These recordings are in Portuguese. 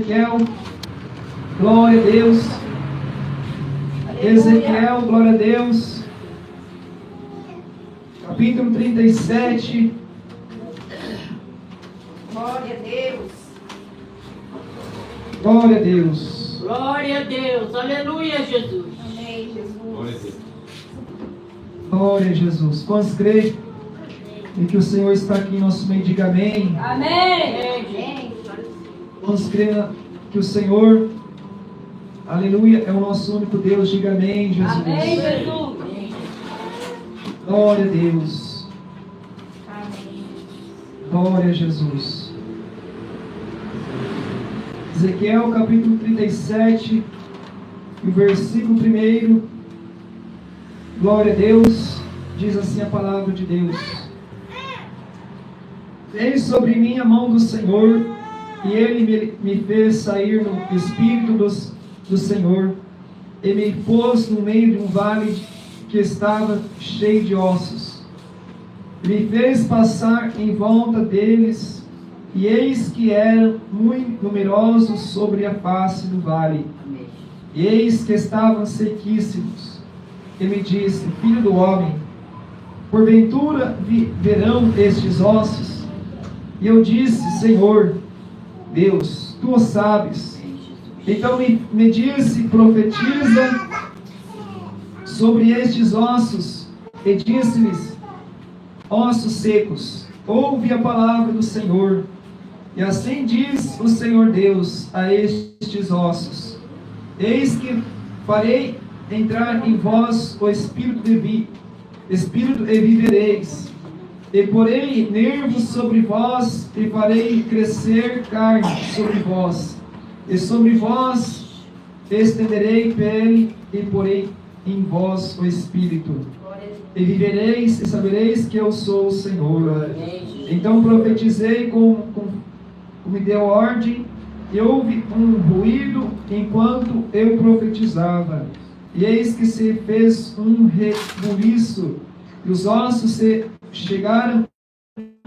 Ezequiel, glória a Deus. Ezequiel, glória a Deus. Capítulo 37. Glória a Deus. Glória a Deus. Glória a Deus. Aleluia, Jesus. Amém, Jesus. Glória a Jesus. Quantos creem que o Senhor está aqui em nosso meio? Diga amém. Amém. Amém. Quantos creem que o Senhor, aleluia, é o nosso único Deus? Diga amém, Jesus. Amém, Jesus. Glória a Deus. Amém. Glória a Jesus. Ezequiel capítulo 37, e o versículo 1. Glória a Deus. Diz assim a palavra de Deus: Veio sobre mim a mão do Senhor, e Ele me fez sair no Espírito do Senhor, e me pôs no meio de um vale que estava cheio de ossos. Me fez passar em volta deles, e eis que eram muito numerosos sobre a face do vale. E eis que estavam sequíssimos. E me disse: Filho do homem, porventura verão estes ossos? E eu disse: Senhor Deus, tu o sabes. Então me disse: profetiza sobre estes ossos. E disse-lhes: ossos secos, ouve a palavra do Senhor. E assim diz o Senhor Deus a estes ossos: eis que farei entrar em vós o espírito e vivereis. E porei nervos sobre vós, e farei crescer carne sobre vós. E sobre vós estenderei pele, e porei em vós o espírito. E vivereis, e sabereis que eu sou o Senhor. Então profetizei como me deu ordem, e houve um ruído enquanto eu profetizava. E eis que se fez um rebuliço, e os ossos se chegaram,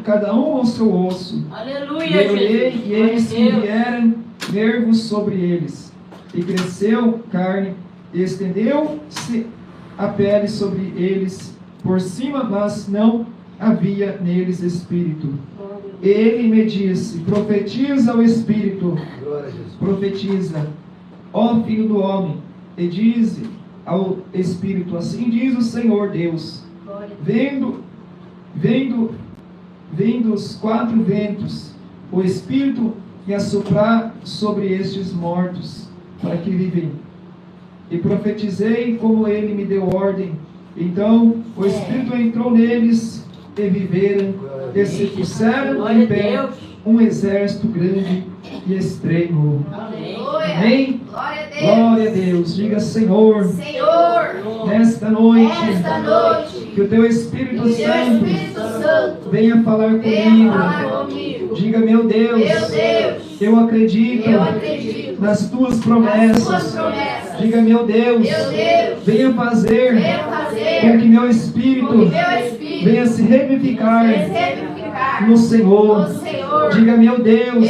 cada um ao seu osso. Aleluia, E eu olhei, Jesus. e eis que vieram nervos sobre eles. E cresceu carne, e estendeu-se a pele sobre eles por cima, mas não havia neles espírito. Ele me disse: profetiza o Espírito, profetiza, ó Filho do homem, e dize ao Espírito: assim diz o Senhor Deus, vendo os 4 ventos, o Espírito que assoprar sobre estes mortos, para que vivem. E profetizei como ele me deu ordem. Então o Espírito entrou neles, e viveram, e se puseram em pé um exército grande e extremo. Amém? Glória a Deus. Diga: Senhor, nesta noite, que o teu Espírito Santo venha falar comigo. Diga: meu Deus, eu acredito nas tuas promessas. Diga: meu Deus, venha fazer com que meu espírito venha se revivificar no Senhor. Diga: meu Deus,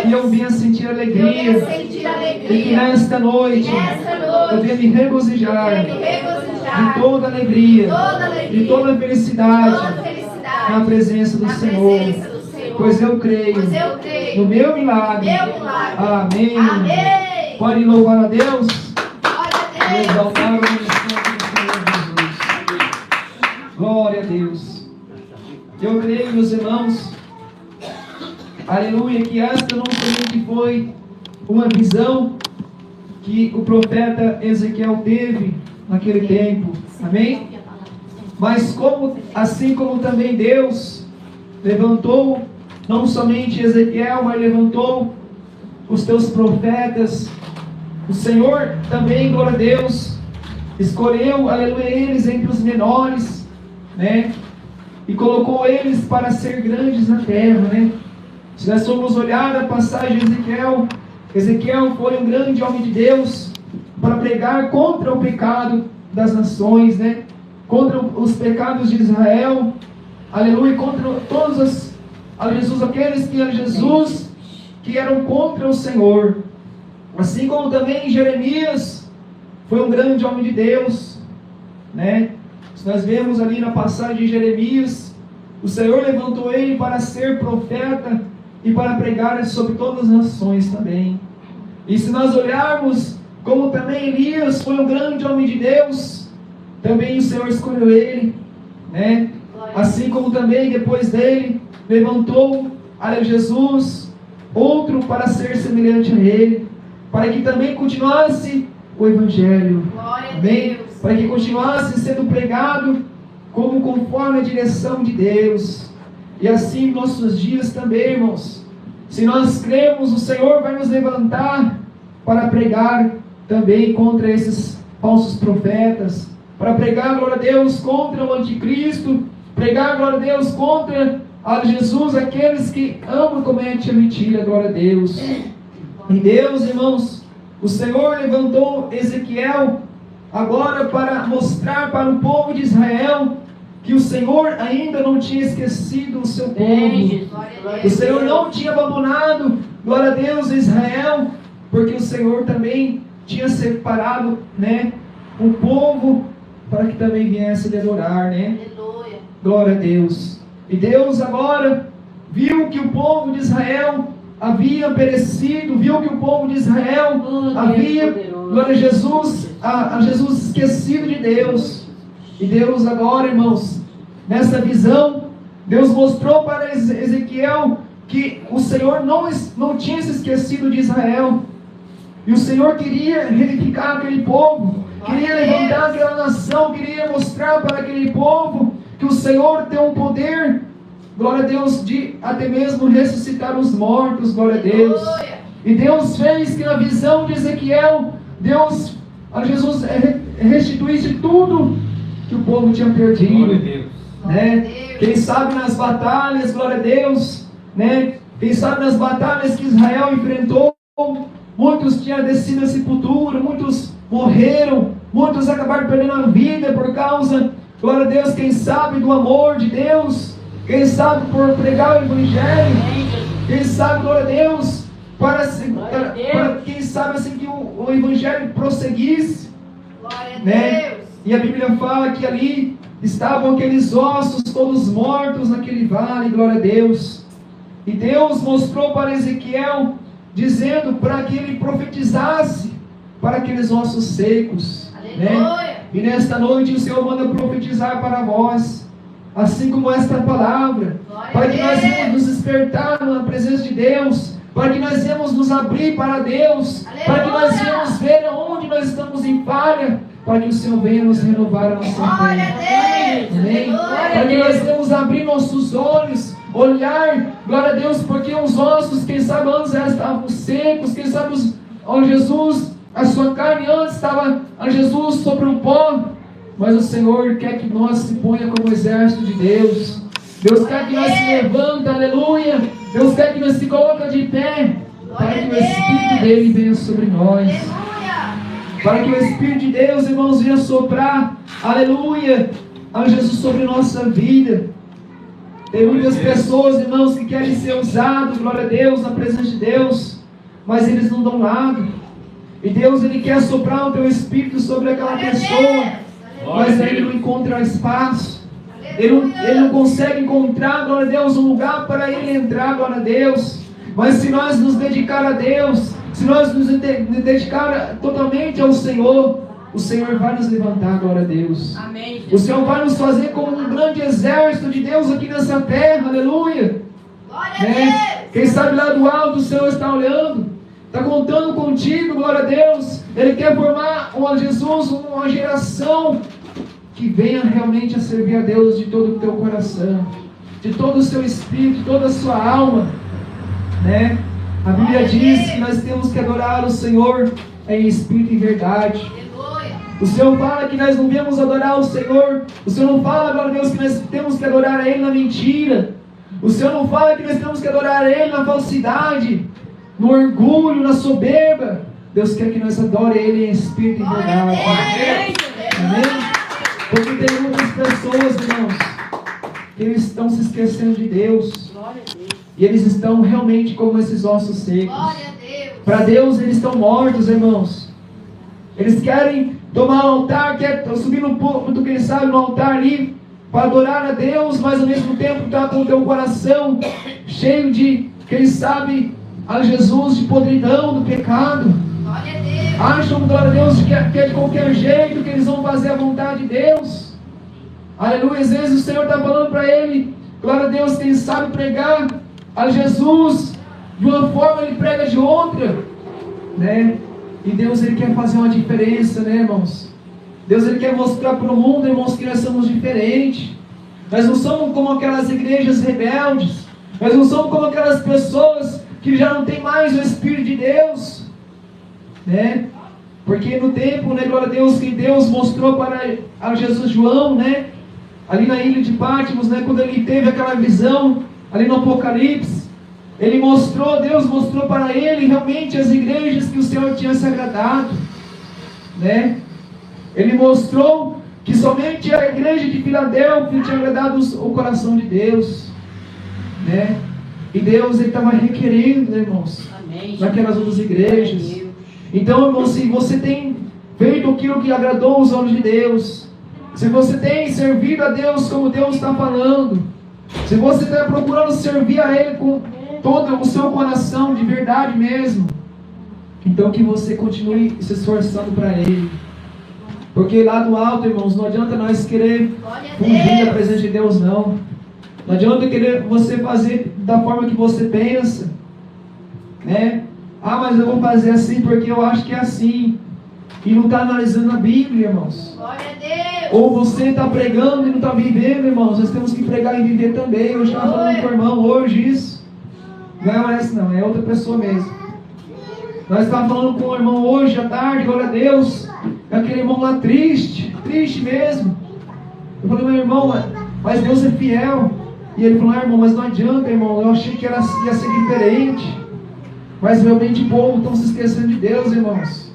que eu venha sentir alegria, e que nesta noite eu venha me regozijar de toda alegria, de toda felicidade na presença do Senhor, pois eu creio no meu milagre. Amém. Pode louvar a Deus e exaltar o nome do Senhor Jesus. Glória a Deus. Eu creio, meus irmãos, aleluia, que esta não somente foi uma visão que o profeta Ezequiel teve naquele tempo, amém? Mas assim como também Deus levantou não somente Ezequiel, mas levantou os teus profetas, o Senhor também, glória a Deus, escolheu, aleluia, eles entre os menores, né? E colocou eles para ser grandes na terra, né? Se nós formos olhar a passagem de Ezequiel foi um grande homem de Deus para pregar contra o pecado das nações, né? Contra os pecados de Israel, aleluia, contra todos aqueles que era Jesus, que eram contra o Senhor. Assim como também Jeremias foi um grande homem de Deus, né? Nós vemos ali na passagem de Jeremias, o Senhor levantou ele para ser profeta e para pregar sobre todas as nações também. E se nós olharmos como também Elias foi um grande homem de Deus, também o Senhor escolheu ele, né? Assim como também depois dele levantou a Jesus outro para ser semelhante a ele, para que também continuasse o Evangelho. Glória a Amém? Deus. Para que continuasse sendo pregado como conforme a direção de Deus. E assim em nossos dias também, irmãos, se nós cremos, o Senhor vai nos levantar para pregar também contra esses falsos profetas, para pregar, glória a Deus, contra o anticristo, pregar, glória a Deus, contra a Jesus, aqueles que amam e cometem a mentira, glória a Deus. E Deus, irmãos, o Senhor levantou Ezequiel agora para mostrar para o povo de Israel que o Senhor ainda não tinha esquecido o seu povo. O Senhor não tinha abandonado, glória a Deus, Israel, porque o Senhor também tinha separado, né, um povo para que também viesse lhe adorar, né? Aleluia. Glória a Deus. E Deus agora viu que o povo de Israel havia perecido, viu que o povo de Israel havia, glória a Jesus, a Jesus esquecido de Deus. E Deus agora, irmãos, nessa visão, Deus mostrou para Ezequiel que o Senhor não tinha se esquecido de Israel. E o Senhor queria reedificar aquele povo, queria levantar aquela nação, queria mostrar para aquele povo que o Senhor tem um poder, glória a Deus, de até mesmo ressuscitar os mortos, glória a Deus. E Deus fez que na visão de Ezequiel, Deus, a Jesus, restituísse tudo que o povo tinha perdido. Glória a Deus. Né? Quem sabe nas batalhas, glória a Deus, né? Quem sabe nas batalhas que Israel enfrentou, muitos tinham descido a sepultura, muitos morreram, muitos acabaram perdendo a vida por causa, glória a Deus, quem sabe do amor de Deus, quem sabe por pregar o Evangelho, quem sabe, glória a Deus, para quem sabe assim que o Evangelho prosseguisse, Glória a né? Deus. E a Bíblia fala que ali estavam aqueles ossos todos mortos naquele vale, glória a Deus. E Deus mostrou para Ezequiel, dizendo para que ele profetizasse para aqueles ossos secos, né? E nesta noite o Senhor manda profetizar para vós, assim como esta palavra, para que nós venhamos nos despertar na presença de Deus, para que nós venhamos nos abrir para Deus, para que nós venhamos ver aonde nós estamos em falha, para que o Senhor venha nos renovar a nossa fé. Amém? Para que nós venhamos abrir nossos olhos, olhar, glória a Deus, porque os ossos, quem sabe antes já estavam secos, quem sabe ó Jesus, a sua carne antes estava, a Jesus, sobre o pó, mas o Senhor quer que nós se ponha como exército de Deus. Deus quer que nós se levante, aleluia. Deus quer que nós se coloque de pé, para que o Espírito dele venha sobre nós. Para que o Espírito de Deus, irmãos, venha soprar, aleluia, a Jesus sobre nossa vida. Tem muitas pessoas, irmãos, que querem ser usados, glória a Deus, na presença de Deus, mas eles não dão nada. E Deus, Ele quer soprar o teu Espírito sobre aquela pessoa, mas ele não encontra espaço. Ele não consegue encontrar, glória a Deus, um lugar para ele entrar, glória a Deus. Mas se nós nos dedicar a Deus, se nós nos dedicar totalmente ao Senhor, o Senhor vai nos levantar, glória a Deus. Amém. O Senhor vai nos fazer como um grande exército de Deus aqui nessa terra, aleluia. Né? Quem sabe lá do alto o Senhor está olhando, está contando contigo, glória a Deus. Ele quer formar Jesus, uma geração que venha realmente a servir a Deus de todo o teu coração, de todo o seu espírito, de toda a sua alma, né? A Bíblia diz que nós temos que adorar o Senhor em espírito e verdade. O Senhor fala que nós não viemos adorar o Senhor. O Senhor não fala, glória a Deus, que nós temos que adorar a Ele na mentira. O Senhor não fala que nós temos que adorar a Ele na falsidade, no orgulho, na soberba. Deus quer que nós adore Ele em espírito e verdade. Amém? Porque tem muitas pessoas, irmãos, que eles estão se esquecendo de Deus. E eles estão realmente como esses ossos secos. Glória a Deus. Para Deus eles estão mortos, irmãos. Eles querem tomar um altar, querem subir no púlpito, quem sabe, no altar ali, para adorar a Deus, mas ao mesmo tempo está com o teu coração cheio de, quem sabe, a Jesus, de podridão, do pecado. Glória a Deus. Acham, glória a Deus, que é de qualquer jeito que eles vão fazer a vontade de Deus. Aleluia. Às vezes o Senhor está falando para ele, glória a Deus, quem sabe pregar a Jesus de uma forma, ele prega de outra, né? E Deus, ele quer fazer uma diferença, né, irmãos? Deus, ele quer mostrar para o mundo, irmãos, que nós somos diferentes. Nós não somos como aquelas igrejas rebeldes. Nós não somos como aquelas pessoas que já não tem mais o Espírito de Deus, né? Porque no tempo, né, glória a Deus, que Deus mostrou para a Jesus João, né, ali na ilha de Patmos, né, quando ele teve aquela visão, ali no Apocalipse, ele mostrou, Deus mostrou para ele realmente as igrejas que o Senhor tinha se agradado, né? Ele mostrou que somente a igreja de Filadélfia tinha agradado o coração de Deus, né? E Deus, ele estava requerendo, né, irmãos, Amém. naquelas outras igrejas. Então, irmãos, se você tem feito aquilo que agradou os olhos de Deus, se você tem servido a Deus como Deus está falando, se você está procurando servir a Ele com todo o seu coração, de verdade mesmo, então que você continue se esforçando para Ele. Porque lá do alto, irmãos, não adianta nós querer fugir da presença de Deus, não. Não adianta querer você fazer da forma que você pensa, né? Ah, mas eu vou fazer assim porque eu acho que é assim. E não está analisando a Bíblia, irmãos. Glória a Deus. Ou você está pregando e não está vivendo, irmãos. Nós temos que pregar e viver também. Eu estava falando com o irmão hoje isso. Não é esse não, é outra pessoa mesmo. Nós estávamos falando com o irmão hoje à tarde, glória a Deus. Aquele irmão lá triste mesmo. Eu falei, meu irmão, mas Deus é fiel. E ele falou, irmão, mas não adianta, irmão. Eu achei que ia ser diferente. Mas realmente o povo está se esquecendo de Deus, irmãos.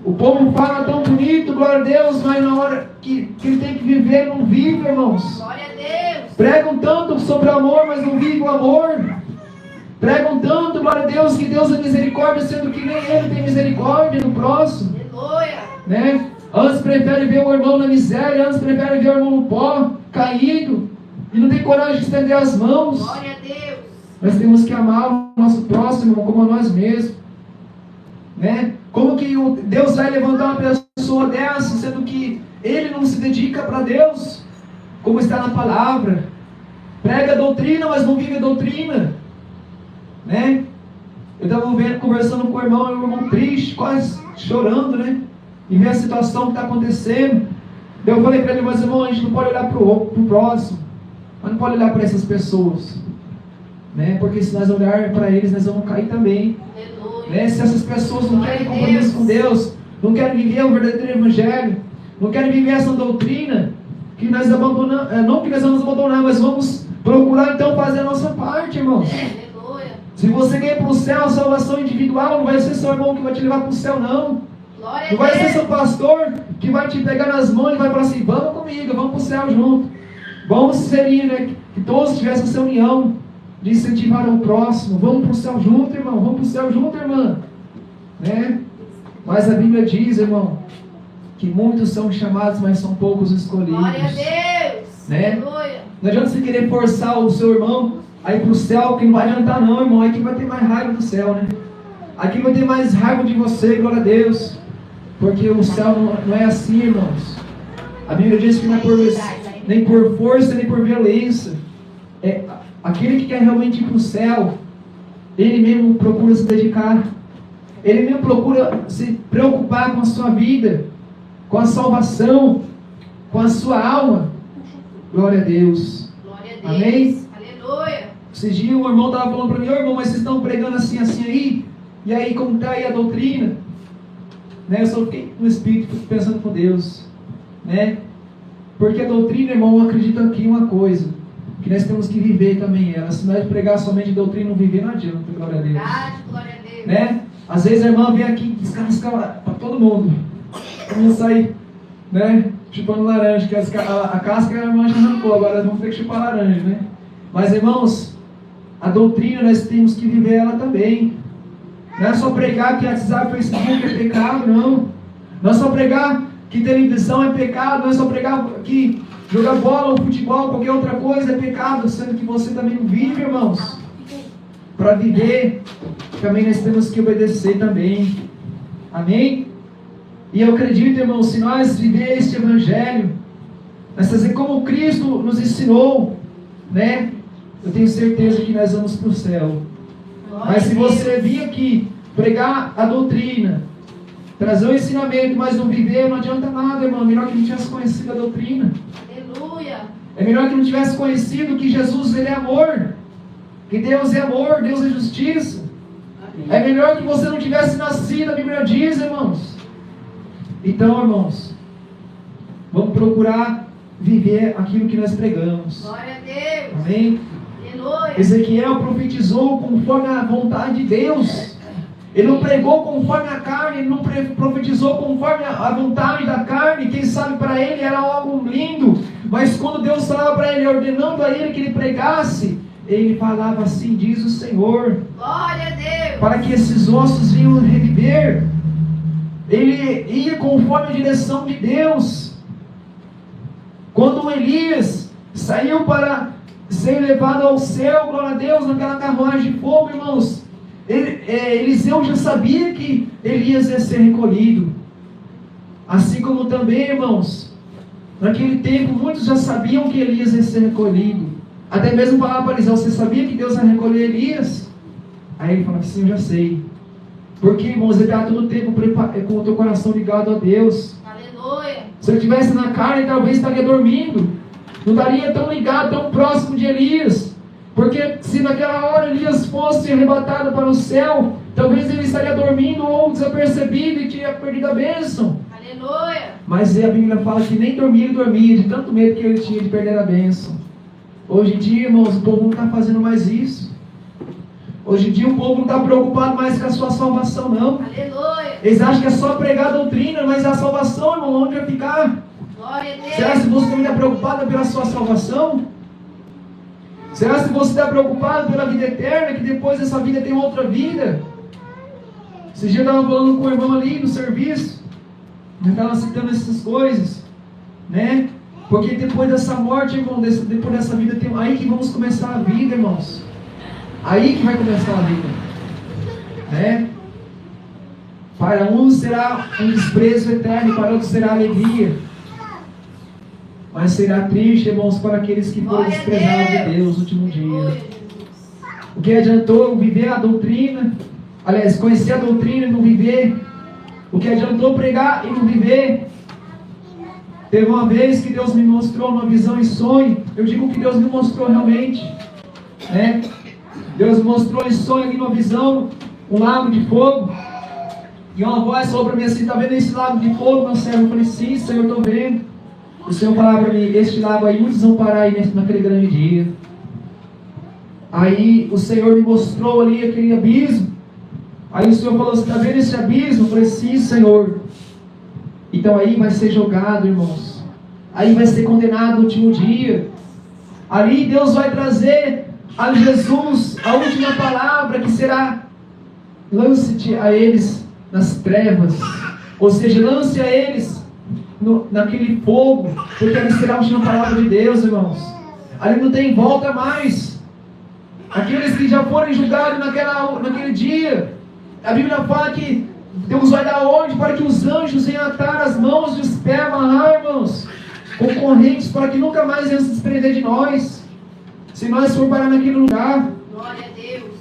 O povo fala tão bonito, glória a Deus, mas na hora que ele tem que viver, não vive, irmãos. Glória a Deus. Pregam tanto sobre amor, mas não vivem o amor. Pregam tanto, glória a Deus, que Deus é misericórdia, sendo que nem Ele tem misericórdia no próximo. Aleluia. Né? Antes prefere ver o irmão na miséria, antes prefere ver o irmão no pó, caído, e não tem coragem de estender as mãos. Glória a Deus. Nós temos que amar o nosso próximo como a nós mesmos, né? Como que Deus vai levantar uma pessoa dessa, sendo que ele não se dedica para Deus, como está na palavra? Prega a doutrina, mas não vive a doutrina, né? Eu estava conversando com o irmão triste, quase chorando, né? E ver a situação que está acontecendo. Eu falei para ele, mas irmão, a gente não pode olhar para o próximo, mas não pode olhar para essas pessoas, né? Porque se nós olharmos para eles, nós vamos cair também. Né? Se essas pessoas não querem compromisso com Deus, não querem viver o verdadeiro evangelho, não querem viver essa doutrina, que nós abandonamos, não que nós vamos abandonar, mas vamos procurar então fazer a nossa parte, irmãos. Se você quer ir para o céu, a salvação individual, não vai ser seu irmão que vai te levar para o céu, não. Não vai ser seu pastor que vai te pegar nas mãos e vai falar assim, vamos comigo, vamos para o céu junto. Vamos seria, né? Que todos tivessem essa união de incentivar o próximo. Vamos para o céu junto, irmão. Vamos para o céu junto, irmã. Né? Mas a Bíblia diz, irmão, que muitos são chamados, mas são poucos escolhidos. Glória a Deus. Né? Aleluia. Não adianta você querer forçar o seu irmão a ir para o céu, que não vai adiantar não, irmão. Aqui vai ter mais raiva do céu, né? Aqui vai ter mais raiva de você, glória a Deus. Porque o céu não é assim, irmãos. A Bíblia diz que não é nem por força, nem por violência. É aquele que quer realmente ir para o céu, ele mesmo procura se dedicar. Ele mesmo procura se preocupar com a sua vida, com a salvação, com a sua alma. Glória a Deus. Glória a Deus. Amém? Aleluia. Esses dias o irmão estava falando para mim, irmão, mas vocês estão pregando assim aí? E aí, como está aí a doutrina? Né? Eu só fiquei no Espírito pensando com Deus. Né? Porque a doutrina, irmão, eu acredito aqui em uma coisa, que nós temos que viver também ela. Se nós pregar somente doutrina e não viver, não adianta, glória a Deus. Verdade, glória a Deus. Né? Às vezes a irmã vem aqui e descasca para todo mundo. Vamos sair, né? Chupando laranja, que a casca a irmã já arrancou, agora vamos ter que chupar laranja, né? Mas irmãos, a doutrina nós temos que viver ela também. Não é só pregar que WhatsApp, Facebook é pecado, não. Não é só pregar que televisão é pecado, não é só pregar que jogar bola ou futebol, qualquer outra coisa é pecado, sendo que você também não vive, irmãos. Para viver, também nós temos que obedecer também. Amém? E eu acredito, irmãos, se nós viver este evangelho, nós fazer como Cristo nos ensinou, né? Eu tenho certeza que nós vamos para o céu. Mas se você vir aqui pregar a doutrina, trazer o ensinamento, mas não viver, não adianta nada, irmão. É melhor que não tivesse conhecido a doutrina. Aleluia. É melhor que não tivesse conhecido que Jesus, ele é amor. Que Deus é amor, Deus é justiça. É melhor que você não tivesse nascido, a Bíblia diz, irmãos. Então, irmãos, vamos procurar viver aquilo que nós pregamos. Glória a Deus. Amém? Aleluia. Ezequiel profetizou conforme a vontade de Deus. Ele não pregou conforme a carne, ele não profetizou conforme a vontade da carne. Quem sabe para ele era algo lindo, mas quando Deus falava para ele, ordenando a ele que ele pregasse, ele falava assim, diz o Senhor. Glória a Deus. Para que esses ossos venham reviver. Ele ia conforme a direção de Deus. Quando Elias saiu para ser levado ao céu, glória a Deus, naquela carruagem de fogo, irmãos, Eliseu já sabia que Elias ia ser recolhido. Assim como também, irmãos, naquele tempo muitos já sabiam que Elias ia ser recolhido. Até mesmo falava para Eliseu, você sabia que Deus ia recolher Elias? Aí ele falava, sim, eu já sei. Porque, irmãos, ele está todo o tempo com o teu coração ligado a Deus. Aleluia. Se ele estivesse na carne, talvez estaria dormindo. Não estaria tão ligado, tão próximo de Elias. Porque se naquela hora Elias fosse arrebatado para o céu, talvez ele estaria dormindo ou desapercebido e tinha perdido a bênção. Aleluia. Mas a Bíblia fala que nem dormia ele dormia, de tanto medo que ele tinha de perder a bênção. Hoje em dia, irmãos, o povo não está fazendo mais isso. Hoje em dia o povo não está preocupado mais com a sua salvação, não. Aleluia. Eles acham que é só pregar a doutrina, mas a salvação, irmão, onde vai ficar? Glória a Deus. Será que você também está preocupado pela sua salvação? Será que você está preocupado pela vida eterna, que depois dessa vida tem outra vida? Esse dia eu estava falando com o irmão ali no serviço, eu estava citando essas coisas, né? Porque depois dessa morte, irmão, depois dessa vida, tem aí que vamos começar a vida, irmãos. Aí que vai começar a vida, né? Para uns será um desprezo eterno, para outros será alegria. Mas será triste, irmãos, para aqueles que foram desprezados de Deus no último dia. O que adiantou viver a doutrina? Aliás, conhecer a doutrina e não viver? O que adiantou pregar e não viver? Teve uma vez que Deus me mostrou uma visão em sonho. Eu digo que Deus me mostrou realmente, né? Deus me mostrou em sonho ali numa visão, um lago de fogo. E uma voz falou para mim assim, está vendo esse lago de fogo, meu servo? Eu falei, sim, Senhor, estou vendo. O Senhor falava para mim, este lago aí, muitos vão parar aí naquele grande dia. Aí o Senhor me mostrou ali aquele abismo. Aí o Senhor falou, você está vendo esse abismo? Eu falei, sim, Senhor. Então aí vai ser jogado, irmãos. Aí vai ser condenado no último dia. Ali Deus vai trazer a Jesus a última palavra, que será, lance-te a eles nas trevas. Ou seja, lance a eles naquele fogo, porque ali será a última palavra de Deus, irmãos. Ali não tem volta mais. Aqueles que já foram julgados naquele dia, a Bíblia fala que Deus vai dar ordem para que os anjos venham atar as mãos e os pés, amarrar, irmãos, com correntes, para que nunca mais venham se desprender de nós, se nós for parar naquele lugar. Glória a Deus.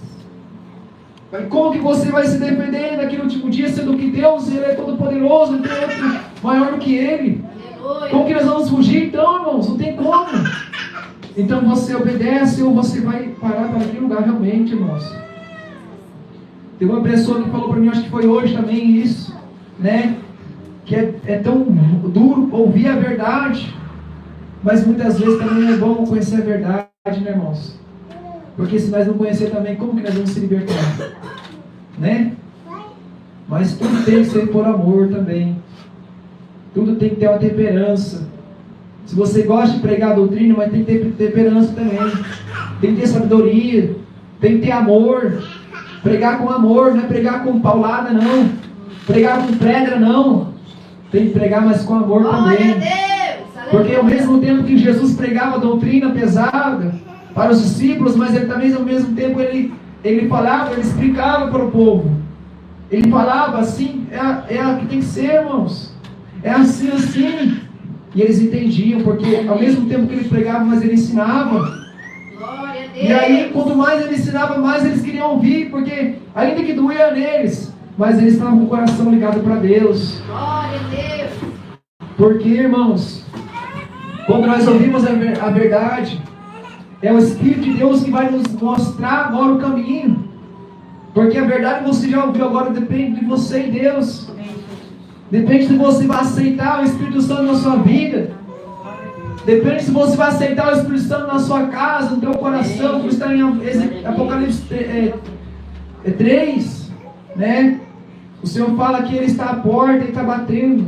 Como que você vai se defender naquele último dia, sendo que Deus, Ele é todo poderoso, não tem outro maior do que Ele? Aleluia. Como que nós vamos fugir então, irmãos? Não tem como. Então você obedece ou você vai parar para aquele lugar realmente, irmãos. Tem uma pessoa que falou para mim, acho que foi hoje também isso, né? Que é tão duro ouvir a verdade, mas muitas vezes também é bom conhecer a verdade, né, irmãos? Porque se nós não conhecer também, como que nós vamos se libertar? Né? Mas tudo tem que ser por amor também. Tudo tem que ter uma temperança. Se você gosta de pregar a doutrina, mas tem que ter temperança também. Tem que ter sabedoria. Tem que ter amor. Pregar com amor, não é pregar com paulada, não. Pregar com pedra, não. Tem que pregar, mas com amor Glória também. a Deus. Porque ao Aleluia. mesmo tempo que Jesus pregava doutrina pesada para os discípulos, mas ele também ao mesmo tempo ele falava, ele explicava para o povo. Ele falava assim, é o que tem que ser, irmãos. É assim, assim. E eles entendiam, porque ao mesmo tempo que ele pregava, mas ele ensinava. Glória a Deus. E aí, quanto mais ele ensinava, mais eles queriam ouvir, porque ainda que doía neles, mas eles estavam com o coração ligado para Deus. Glória a Deus. Porque, irmãos, quando nós ouvimos a verdade, é o Espírito de Deus que vai nos mostrar agora o caminho. Porque a verdade você já ouviu, agora depende de você e Deus. Depende se você vai aceitar o Espírito Santo na sua vida. Depende se você vai aceitar o Espírito Santo na sua casa, no teu coração, como está em Apocalipse 3, né? O Senhor fala que Ele está à porta e está batendo.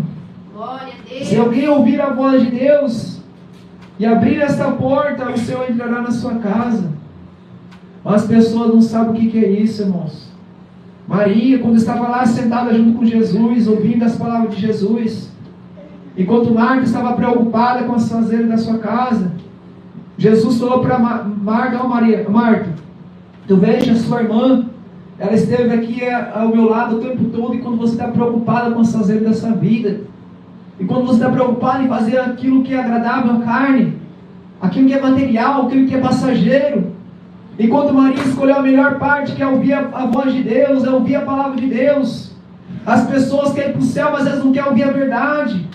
Glória a Deus. Se alguém ouvir a voz de Deus e abrir essa porta, o Senhor entrará na sua casa. Mas as pessoas não sabem o que é isso, irmãos. Maria, quando estava lá sentada junto com Jesus, ouvindo as palavras de Jesus, enquanto Marta estava preocupada com as fazeres da sua casa, Jesus falou para Marta: Marta, tu veja a sua irmã, ela esteve aqui ao meu lado o tempo todo, e quando você está preocupada com as fazeres da sua vida, e quando você está preocupado em fazer aquilo que é agradável à carne, aquilo que é material, aquilo que é passageiro, enquanto Maria escolheu a melhor parte, que é ouvir a voz de Deus, é ouvir a palavra de Deus. As pessoas querem ir para o céu, mas elas não querem ouvir a verdade.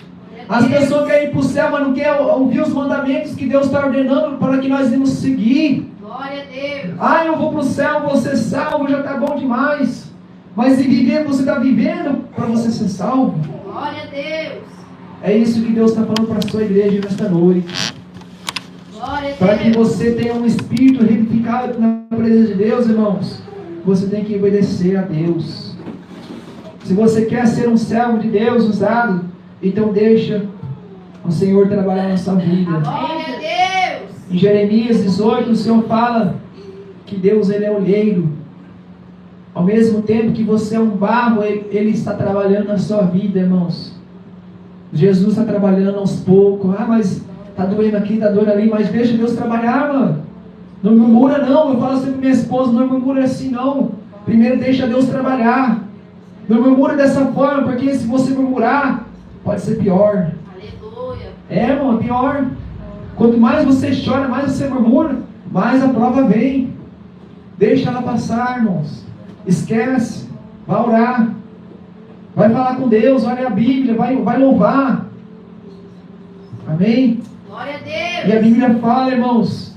As pessoas querem ir para o céu, mas não querem ouvir os mandamentos que Deus está ordenando para que nós irmos seguir. Glória a Deus. Ah, eu vou para o céu, vou ser salvo, já está bom demais. Mas se viver, você está vivendo para você ser salvo? Glória a Deus. É isso que Deus está falando para a sua igreja nesta noite. Glória a Para que Deus. você tenha um espírito revivificado na presença de Deus, irmãos, você tem que obedecer a Deus. Se você quer ser um servo de Deus usado, então deixa o Senhor trabalhar na sua vida. Glória a Deus. Em Jeremias 18, o Senhor fala que Deus, Ele é olheiro. Ao mesmo tempo que você é um barro, Ele está trabalhando na sua vida, irmãos. Jesus está trabalhando aos poucos. Ah, mas está doendo aqui, está doendo ali, mas deixa Deus trabalhar, mano. Não murmura não. Eu falo sempre para minha esposa: não murmura assim não. Primeiro deixa Deus trabalhar. Não murmura dessa forma, porque se você murmurar, pode ser pior. Aleluia. É, irmão, é pior. Quanto mais você chora, mais você murmura, mais a prova vem. Deixa ela passar, irmãos. Esquece. Vai orar. Vai falar com Deus, olha a Bíblia, vai louvar. Amém? Glória a E a Deus. Bíblia fala, irmãos,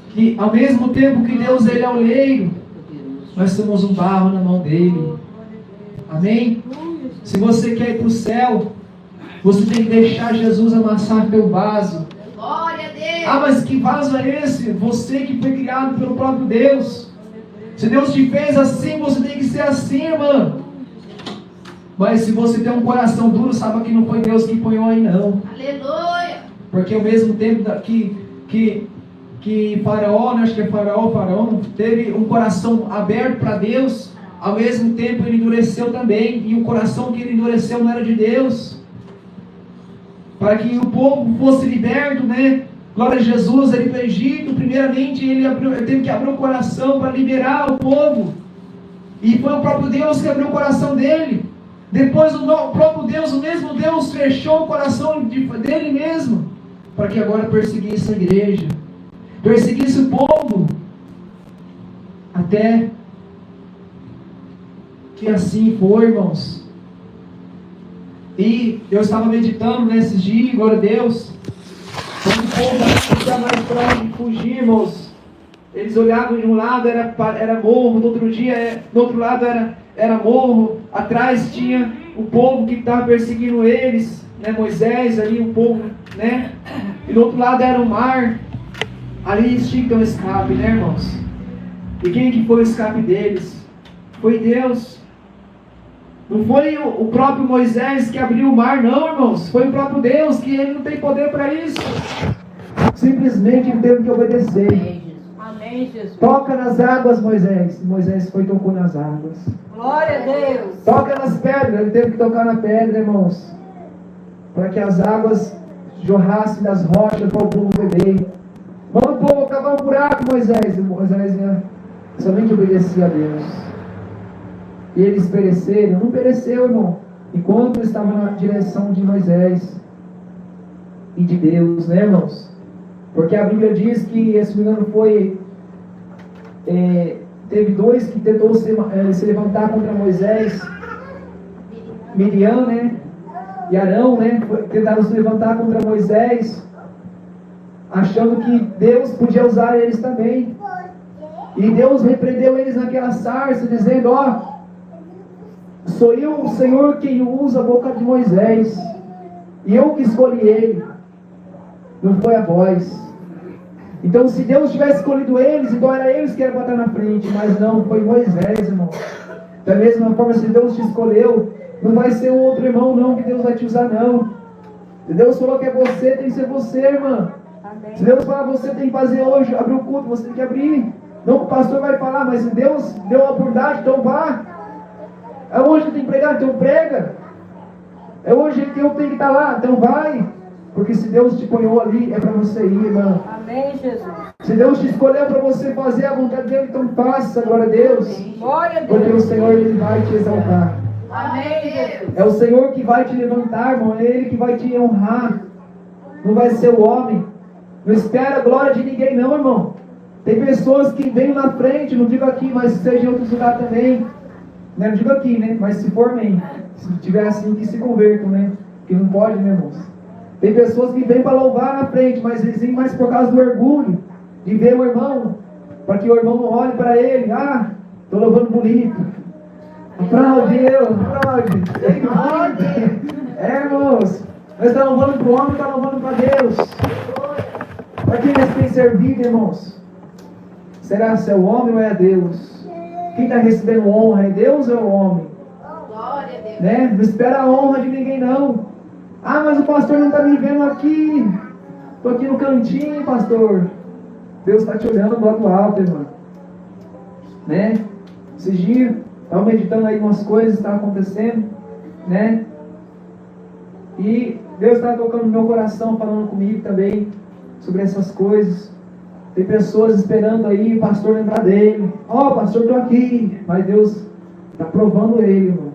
que ao mesmo tempo que Deus, Ele é o oleiro, nós somos um barro na mão dEle. Amém? Se você quer ir para o céu, você tem que deixar Jesus amassar teu vaso. Glória a Deus. Ah, mas que vaso é esse? Você que foi criado pelo próprio Deus. Se Deus te fez assim, você tem que ser assim, irmão. Mas se você tem um coração duro, saiba que não foi Deus que ponhou aí, não. Aleluia. Porque ao mesmo tempo que Faraó, né, acho que é Faraó, teve um coração aberto para Deus, ao mesmo tempo ele endureceu também. E o coração que ele endureceu não era de Deus. Para que o povo fosse liberto, né? Glória a Jesus, ele para o Egito, primeiramente ele teve que abrir o coração para liberar o povo. E foi o próprio Deus que abriu o coração dele. Depois o próprio Deus, o mesmo Deus, fechou o coração dele mesmo, para que agora perseguisse a igreja, perseguisse o povo, até que assim foi, irmãos. E eu estava meditando nesses dias, glória a Deus, quando o povo estava mais para fugir, irmãos. Eles olhavam de um lado, era morro, do outro lado era morro, atrás tinha o povo que estava perseguindo eles, né? Moisés ali, o povo, né? E do outro lado era o mar. Ali eles tinham que ter um escape, né, irmãos? E quem que foi o escape deles? Foi Deus. Não foi o próprio Moisés que abriu o mar, não, irmãos. Foi o próprio Deus, que Ele não tem poder para isso. Simplesmente Ele teve que obedecer. Amém, Amém, Jesus. Toca nas águas, Moisés. Moisés foi e tocou nas águas. Glória a Deus. Toca nas pedras. Ele teve que tocar na pedra, irmãos, para que as águas jorrassem das rochas para o povo beber. Manda o povo cavar um buraco, Moisés. E Moisés, né, somente obedecia a Deus. E eles pereceram. Não pereceu, irmão, enquanto estavam na direção de Moisés e de Deus, né, irmãos? Porque a Bíblia diz que, se não me engano, teve dois que tentou se levantar contra Moisés, Miriam, né, e Arão, né, tentaram se levantar contra Moisés, achando que Deus podia usar eles também. E Deus repreendeu eles naquela sarça, dizendo: ó, sou eu, o Senhor, quem usa a boca de Moisés, e eu que escolhi ele, não foi a vós. Então, se Deus tivesse escolhido eles, então era eles que eram para estar na frente, mas não, foi Moisés, irmão. Da mesma forma, se Deus te escolheu, não vai ser um outro irmão não, que Deus vai te usar não. Se Deus falou que é você, tem que ser você, irmã. Amém. Se Deus falar, você tem que fazer hoje, abrir o culto, você tem que abrir. Não que o pastor vai falar, mas se Deus deu a oportunidade, então vá. É hoje que tem que pregar, então prega. É hoje que eu tenho que estar lá, então vai. Porque se Deus te ponhou ali, é para você ir, irmão. Amém, Jesus. Se Deus te escolheu para você fazer a vontade dele, então faça, glória a Deus. Glória a Deus. Porque o Senhor, ele vai te exaltar. Amém, Jesus. É o Senhor que vai te levantar, irmão. É Ele que vai te honrar. Não vai ser o homem. Não espera a glória de ninguém não, irmão. Tem pessoas que vêm na frente, não digo aqui, mas seja em outros lugares também. Não digo aqui, né? Mas se for, amém. Se tiver assim, que se convertam, né? Que não pode, né, irmãos? Tem pessoas que vêm para louvar na frente, mas eles vêm mais por causa do orgulho de ver o irmão, para que o irmão não olhe para ele. Ah, estou louvando bonito. Aplaude eu, aplaude. Irmãos, nós estamos louvando para o homem, estamos louvando para Deus. Para quem nós temos servido, irmãos? Será se é o homem ou é Deus? Quem está recebendo honra é Deus ou é o homem? Glória a Deus. Né? Não espera a honra de ninguém não. Ah, mas o pastor não está me vendo aqui. Estou aqui no cantinho, pastor. Deus está te olhando lá do alto, irmão. Né? Esses dias, estava meditando aí umas coisas que estavam acontecendo, né? E Deus estava tocando no meu coração, falando comigo também sobre essas coisas. Tem pessoas esperando aí o pastor lembrar dele. Ó, pastor, estou aqui. Mas Deus está provando ele, irmão.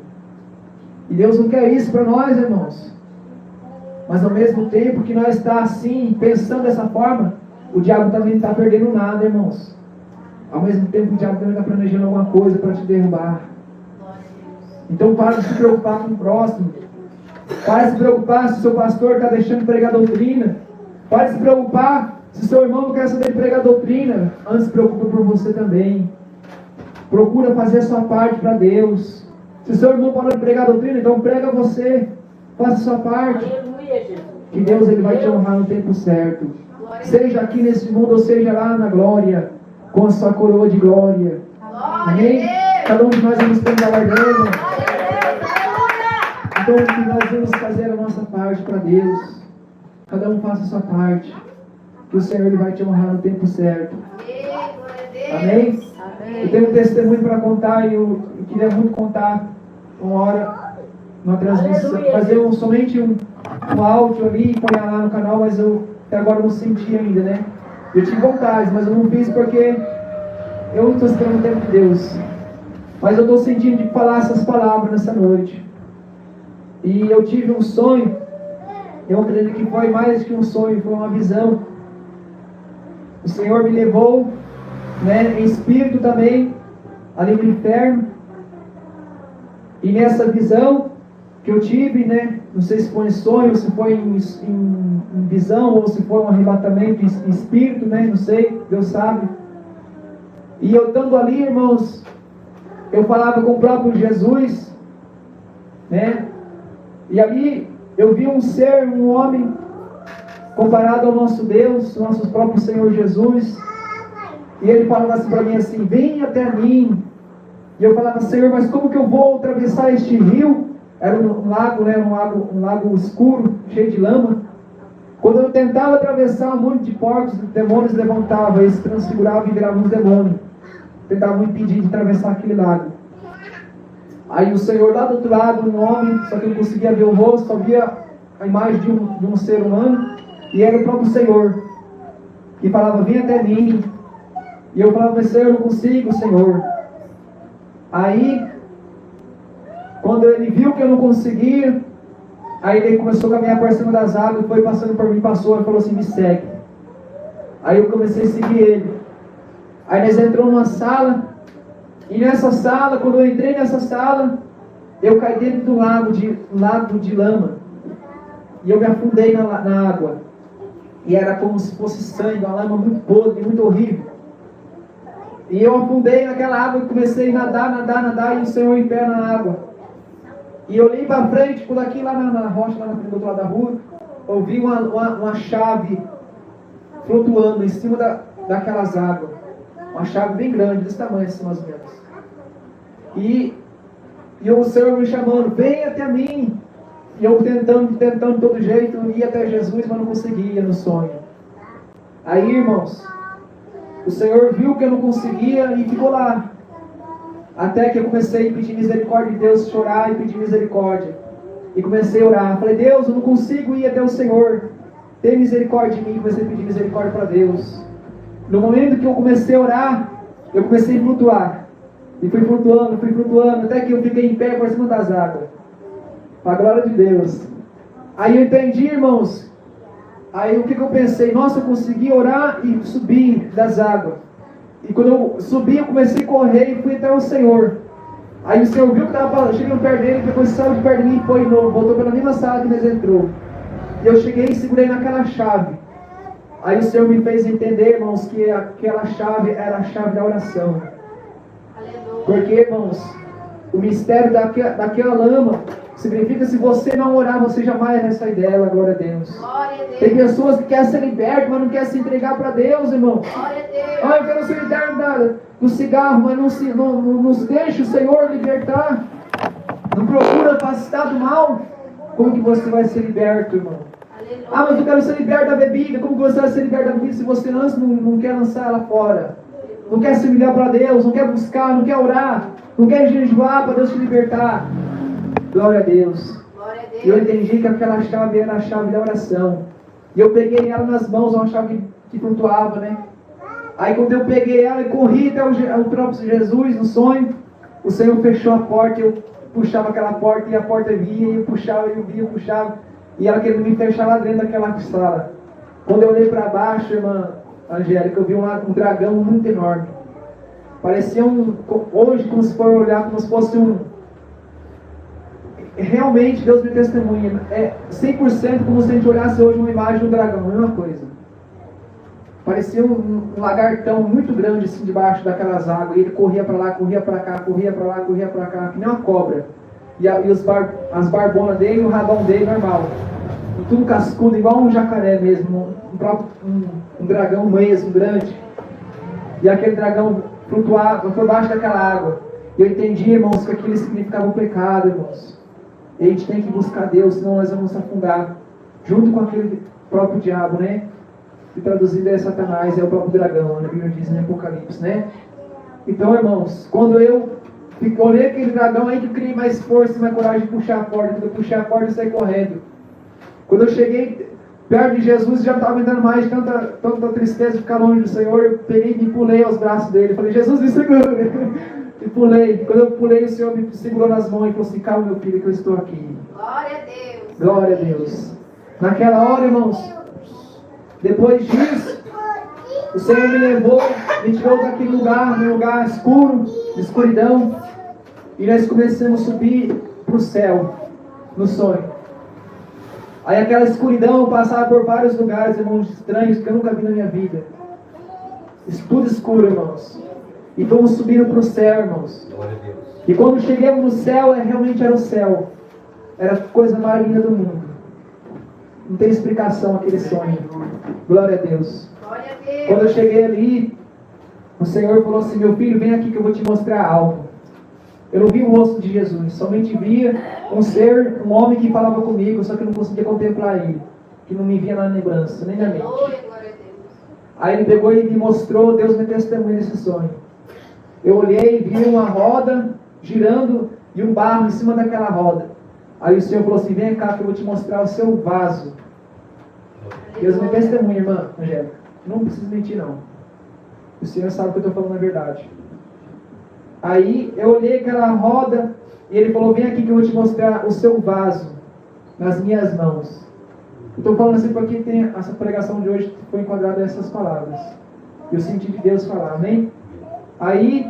E Deus não quer isso para nós, irmãos. Mas ao mesmo tempo que nós está assim, pensando dessa forma, o diabo também não está perdendo nada, irmãos. Ao mesmo tempo o diabo também está planejando alguma coisa para te derrubar. Então para de se preocupar com o próximo. Para de se preocupar se o seu pastor está deixando de pregar doutrina. Para de se preocupar se seu irmão não quer saber de pregar doutrina. Antes se preocupa por você também. Procura fazer a sua parte para Deus. Se seu irmão parou de pregar doutrina, então prega você. Faça a sua parte. Aleluia, Jesus. Que Deus ele vai te honrar no tempo certo. Seja aqui nesse mundo ou seja lá na glória. Com a sua coroa de glória. Amém? Cada um de nós vamos ter galardão. Então que nós vamos fazer a nossa parte para Deus. Cada um faça a sua parte. Que o Senhor ele vai te honrar no tempo certo. Amém? Eu tenho um testemunho para contar e eu queria muito contar uma hora, uma transmissão, fazer somente um áudio ali e pôr lá no canal, mas eu até agora não senti ainda, né? Eu tive vontade, mas eu não fiz porque eu não estou esperando o tempo de Deus. Mas eu estou sentindo de falar essas palavras nessa noite. E eu tive um sonho, eu acredito que foi mais que um sonho, foi uma visão. O Senhor me levou, né, em espírito também, ali no inferno. E nessa visão que eu tive, né, não sei se foi em sonho, se foi em visão, ou se foi um arrebatamento em espírito, né, não sei, Deus sabe. E eu estando ali, irmãos, eu falava com o próprio Jesus, né, e ali eu vi um ser, um homem, comparado ao nosso Deus, nosso próprio Senhor Jesus. E ele falava assim para mim assim: vem até mim. E eu falava: Senhor, mas como que eu vou atravessar este rio? Era um lago, né, um lago escuro, cheio de lama. Quando eu tentava atravessar um monte de porcos, os demônios levantavam, eles se transfiguravam e viravam uns demônios. Tentavam impedir de atravessar aquele lago. Aí o Senhor lá do outro lado, um homem, só que eu não conseguia ver o rosto, só via a imagem de um ser humano, e era o próprio Senhor, que falava, vem até mim. E eu falava, mas Senhor, eu não consigo, Senhor. Aí, quando ele viu que eu não conseguia, aí ele começou a caminhar por cima das águas, foi passando por mim, passou e falou assim, me segue. Aí eu comecei a seguir ele. Aí nós entramos numa sala, e nessa sala, quando eu entrei nessa sala, eu caí dentro do lago de lama. E eu me afundei na água. E era como se fosse sangue, uma lama muito podre, muito horrível. E eu afundei naquela água e comecei a nadar, e o Senhor em pé na água. E eu olhei para frente, por aqui lá na rocha, lá na frente do outro lado da rua, ouvi uma chave flutuando em cima daquelas águas. Uma chave bem grande, desse tamanho assim mais ou menos. E o Senhor me chamando, vem até mim. E eu tentando de todo jeito, ir até Jesus, mas não conseguia no sonho. Aí, irmãos, o Senhor viu que eu não conseguia e ficou lá. Até que eu comecei a pedir misericórdia de Deus, chorar e pedir misericórdia. E comecei a orar. Falei, Deus, eu não consigo ir até o Senhor. Tem misericórdia de mim. Comecei a pedir misericórdia para Deus. No momento que eu comecei a orar, eu comecei a flutuar. E fui flutuando, até que eu fiquei em pé por cima das águas. Para a glória de Deus. Aí eu entendi, irmãos. Aí o que eu pensei? Nossa, eu consegui orar e subir das águas. E quando eu subi, eu comecei a correr e fui até o Senhor. Aí o Senhor viu que eu estava chegando perto dele, depois saiu de perto de mim e foi de novo. Voltou pela mesma sala que nós entrou. E eu cheguei e segurei naquela chave. Aí o Senhor me fez entender, irmãos, que aquela chave era a chave da oração. Porque, irmãos, o mistério daquela lama significa que se você não orar, você jamais vai sair dela, glória a Deus. Glória a Deus. Tem pessoas que querem ser libertas, mas não querem se entregar para Deus, irmão. Glória a Deus. Ah, eu quero ser liberto do cigarro, mas não nos deixa o Senhor libertar. Não procura afastar do mal. Como que você vai ser liberto, irmão? Aleluia. Ah, mas eu quero ser liberto da bebida. Como que você vai ser liberto da bebida se você antes não quer lançar ela fora? Não quer se humilhar para Deus, não quer buscar, não quer orar, não quer jejuar para Deus te libertar. Glória a Deus. Glória a Deus. E eu entendi que aquela chave era a chave da oração. E eu peguei ela nas mãos, uma chave que flutuava, né? Aí quando eu peguei ela e corri até o próprio Jesus no sonho, o Senhor fechou a porta, eu puxava aquela porta e a porta vinha, e eu puxava, eu puxava. E ela queria me fechar lá dentro daquela sala. Quando eu olhei para baixo, irmã Angélica, eu vi um dragão muito enorme. Parecia hoje, como se for olhar, como se fosse realmente, Deus me testemunha, é 100% como se a gente olhasse hoje uma imagem de um dragão, a mesma coisa. Parecia um lagartão muito grande assim debaixo daquelas águas, e ele corria para lá, corria para cá, corria para lá, corria para cá, que nem uma cobra. E as barbonas dele e o rabão dele normal. E tudo cascudo, igual um jacaré mesmo, um dragão mesmo, grande. E aquele dragão flutuava por baixo daquela água. E eu entendi, irmãos, que aquilo significava um pecado, irmãos. E a gente tem que buscar Deus, senão nós vamos se afundar. Junto com aquele próprio diabo, né? Que traduzido é Satanás, é o próprio dragão, a Bíblia diz em Apocalipse, né? Então, irmãos, quando eu olhei aquele dragão aí, que eu criei mais força e mais coragem de puxar a porta. Quando eu puxei a porta, eu saí correndo. Quando eu cheguei perto de Jesus, já estava me dando mais de tanta tristeza de ficar longe do Senhor. Eu peguei e me pulei aos braços dele. Falei, Jesus, me segura. E pulei. Quando eu pulei, o Senhor me segurou nas mãos e falou assim, calma, meu filho, que eu estou aqui. Glória a Deus. Glória a Deus. Naquela hora, irmãos, depois disso, o Senhor me levou, me tirou daquele lugar, num lugar escuro, de escuridão, e nós começamos a subir para o céu, no sonho. Aí aquela escuridão passava por vários lugares, irmãos, estranhos, que eu nunca vi na minha vida. Tudo escuro, irmãos. E fomos subindo para o céu, irmãos. Glória a Deus. E quando chegamos no céu, realmente era o céu. Era a coisa mais linda do mundo. Não tem explicação aquele sonho. Glória a Deus. Glória a Deus. Quando eu cheguei ali, o Senhor falou assim, meu filho, vem aqui que eu vou te mostrar algo. Eu não vi o rosto de Jesus, somente via um homem que falava comigo, só que eu não conseguia contemplar ele. que não me vinha na lembrança, nem na mente. Glória, glória a Deus. Aí ele pegou e me mostrou, Deus me testemunha desse sonho. Eu olhei, vi uma roda girando e um barro em cima daquela roda. Aí o Senhor falou assim, vem cá que eu vou te mostrar o seu vaso. Deus me testemunha, irmã Angélica. Não precisa mentir não. O Senhor sabe que eu estou falando a verdade. Aí eu olhei aquela roda e ele falou, vem aqui que eu vou te mostrar o seu vaso nas minhas mãos. Estou falando assim porque tem essa pregação de hoje foi enquadrada nessas palavras. Eu senti de Deus falar, amém? Aí,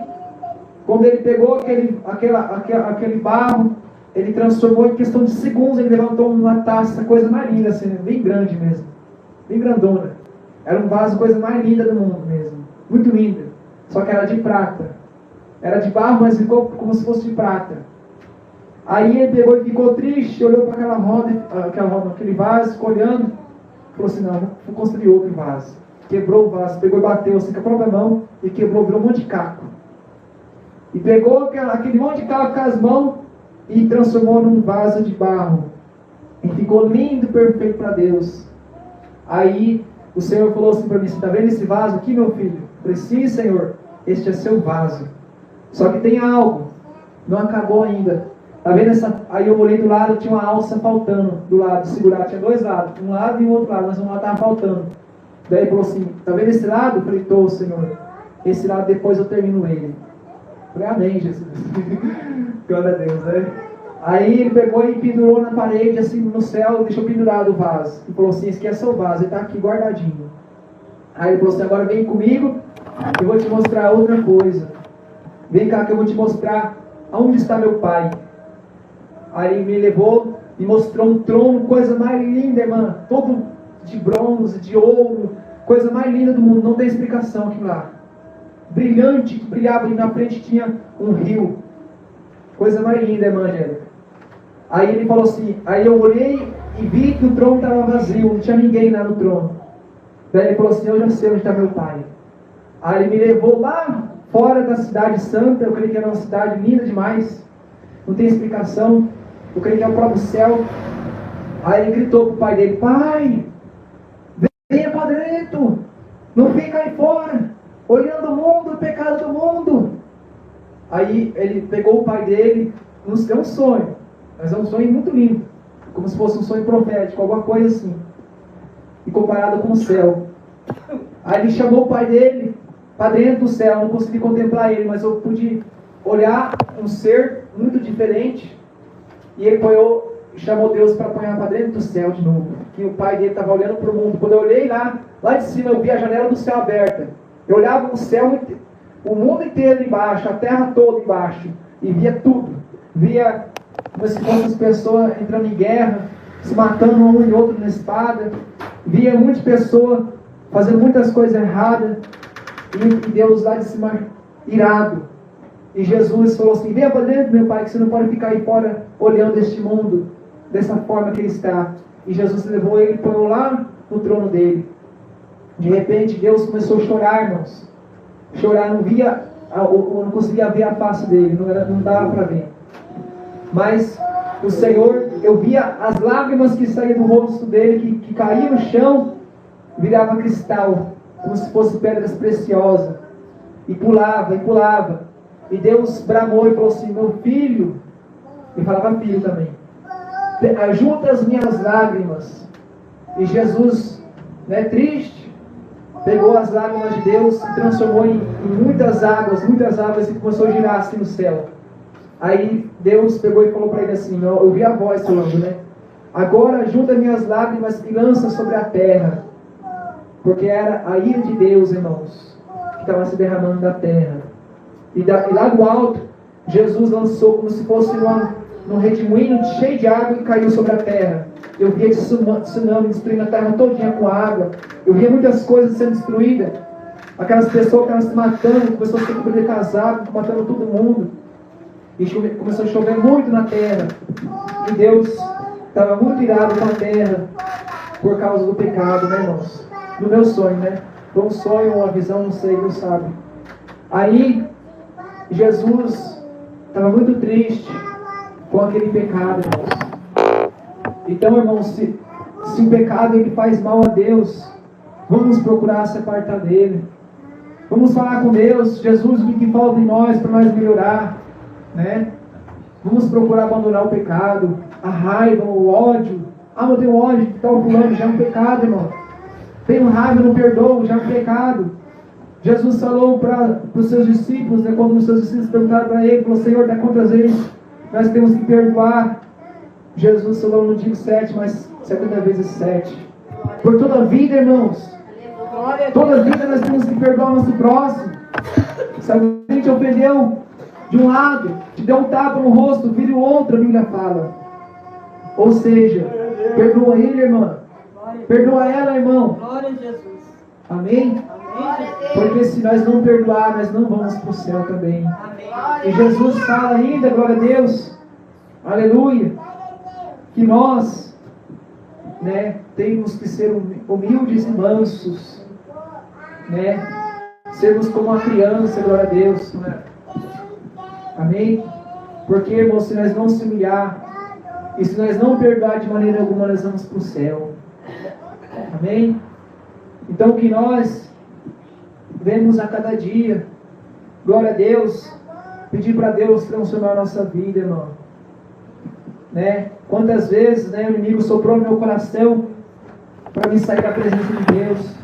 quando ele pegou aquele barro, ele transformou em questão de segundos, ele levantou uma taça, coisa mais linda, assim, bem grande mesmo, bem grandona. Era um vaso, coisa mais linda do mundo mesmo, muito linda, só que era de prata. Era de barro, mas ficou como se fosse de prata. Aí ele pegou e ficou triste, olhou para aquela roda, aquele vaso, ficou olhando, falou assim, não, vou construir outro vaso. Quebrou o vaso, pegou e bateu assim com a própria mão e quebrou, virou um monte de caco. E pegou aquele monte de caco com as mãos e transformou num vaso de barro. E ficou lindo, perfeito para Deus. Aí o Senhor falou assim para mim, você está vendo esse vaso aqui, meu filho? Eu falei, sim, Senhor, este é seu vaso. Só que tem algo, não acabou ainda. Tá vendo essa? Aí eu olhei do lado, tinha uma alça faltando do lado de segurar, tinha dois lados, um lado e o outro lado, mas um lado estava faltando. Daí ele falou assim, tá vendo esse lado? Eu falei, tô, Senhor. Esse lado depois eu termino ele. Eu falei, amém, Jesus. Glória a Deus, né? Aí ele pegou e pendurou na parede, assim, no céu, deixou pendurado o vaso. E falou assim, esse aqui é seu vaso, ele está aqui guardadinho. Aí ele falou assim, agora vem comigo, eu vou te mostrar outra coisa. Vem cá que eu vou te mostrar aonde está meu pai. Aí ele me levou e mostrou um trono, coisa mais linda, irmã, todo de bronze, de ouro, coisa mais linda do mundo, não tem explicação aquilo lá. Brilhante, que brilhava, e na frente tinha um rio. Coisa mais linda, irmã Angélica. Aí ele falou assim, aí eu olhei e vi que o trono estava vazio, não tinha ninguém lá no trono. Daí ele falou assim, eu já sei onde está meu pai. Aí ele me levou lá fora da cidade santa, eu creio que era uma cidade linda demais, não tem explicação, eu creio que é o próprio céu. Aí ele gritou para o pai dele, pai, venha para dentro, não fica aí fora, olhando o mundo, o pecado do mundo. Aí ele pegou o pai dele, é um sonho, mas é um sonho muito lindo, como se fosse um sonho profético, alguma coisa assim, e comparado com o céu. Aí ele chamou o pai dele para dentro do céu, não consegui contemplar ele, mas eu pude olhar um ser muito diferente, e ele chamou Deus para apanhar para dentro do céu de novo, que o pai dele estava olhando para o mundo. Quando eu olhei lá de cima, eu vi a janela do céu aberta, eu olhava o céu, o mundo inteiro embaixo, a terra toda embaixo, e via tudo, via como se fossem as pessoas entrando em guerra, se matando um e outro na espada, via muitas pessoas fazendo muitas coisas erradas, e Deus lá de cima irado. E Jesus falou assim, venha para dentro, meu pai, que você não pode ficar aí fora olhando este mundo dessa forma que ele está. E Jesus levou ele e põe lá no trono dele. De repente Deus começou a chorar, irmãos. Chorar, não conseguia ver a face dele, não dava para ver. Mas o Senhor, eu via as lágrimas que saíam do rosto dele, que caíam no chão, virava cristal, como se fossem pedras preciosas, e pulava, e pulava. E Deus bramou e falou assim, meu filho, e falava filho também, junta as minhas lágrimas. E Jesus, triste, pegou as lágrimas de Deus e transformou em muitas águas, e começou a girar assim no céu. Aí Deus pegou e falou para ele assim, eu ouvi a voz falando, agora junta minhas lágrimas e lança sobre a terra. Porque era a ira de Deus, irmãos, que estava se derramando da terra. E lá do alto, Jesus lançou como se fosse num redemoinho cheio de água e caiu sobre a terra. Eu via tsunami destruindo a terra todinha com água. Eu via muitas coisas sendo destruídas. Aquelas pessoas que estavam se matando, começou a se cobrir casaco, matando todo mundo. E começou a chover muito na terra. E Deus estava muito irado com a terra por causa do pecado, irmãos? No meu sonho, Foi um sonho, uma visão, não sei, Deus sabe. Aí, Jesus estava muito triste com aquele pecado, irmãos. Então, irmãos, se Se o pecado ele faz mal a Deus, vamos procurar se apartar dele. Vamos falar com Deus, Jesus, o que falta em nós para nós melhorar, né? Vamos procurar abandonar o pecado, a raiva, o ódio. Ah, eu tenho ódio de tal fulano, já é um pecado, irmão. Tenho raiva, não perdoo, já é um pecado. Jesus falou para os seus discípulos, né, quando os seus discípulos perguntaram para ele, falou, Senhor, até quantas vezes nós temos que perdoar? Jesus falou, não digo 7, mas 70 vezes 7. Por toda a vida, irmãos. Toda a vida nós temos que perdoar o nosso próximo. Se alguém te ofendeu de um lado, te deu um tapa no rosto, vire o outro, a Bíblia fala. Ou seja, perdoa ele, irmã. Perdoa ela, irmão. Glória a Jesus. Amém? Porque se nós não perdoar, nós não vamos para o céu também. E Jesus fala ainda, glória a Deus, aleluia, que nós, né, temos que ser humildes e mansos, né, sermos como uma criança, glória a Deus, né? Amém? Porque, irmão, se nós não se humilhar e se nós não perdoar de maneira alguma, nós vamos para o céu. Amém? Então que nós vemos a cada dia, glória a Deus, pedir para Deus transformar a nossa vida, irmão. Né? Quantas vezes, né, o inimigo soprou no meu coração para me sair da presença de Deus,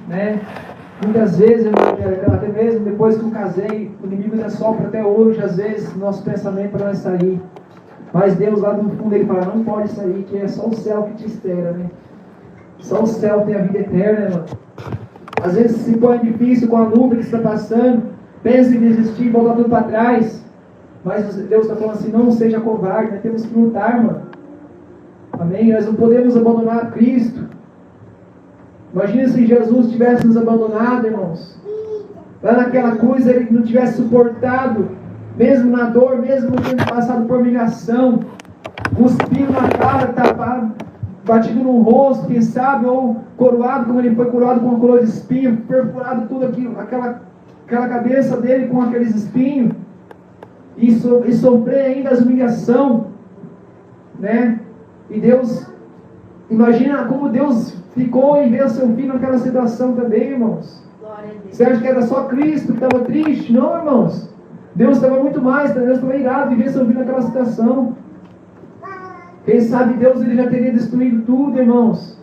né? Muitas vezes, até mesmo depois que eu casei, o inimigo ainda sopra até hoje, às vezes, nosso pensamento para nós sair. Mas Deus lá no fundo ele fala, não pode sair, que é só o céu que te espera, né? Só o céu tem a vida eterna, irmão. Às vezes se põe difícil com a luta que está passando, pensa em desistir, voltar tudo para trás. Mas Deus está falando assim, não seja covarde, nós temos que lutar, mano. Amém? Nós não podemos abandonar Cristo. Imagina se Jesus tivesse nos abandonado, irmãos. Lá naquela cruz ele não tivesse suportado, mesmo na dor, mesmo tendo passado por humilhação, cuspido na cara, tapado, batido no rosto, quem sabe, ou coroado, como ele foi coroado com uma coroa de espinho, perfurado tudo aquilo, aquela cabeça dele com aqueles espinhos, e sofrer ainda as humilhações, né? E Deus, imagina como Deus ficou em ver o seu filho naquela situação também, irmãos. Você acha que era só Cristo que estava triste? Não, irmãos. Deus estava muito mais, Deus estava irado de ver seu filho naquela situação. Quem sabe Deus ele já teria destruído tudo, irmãos.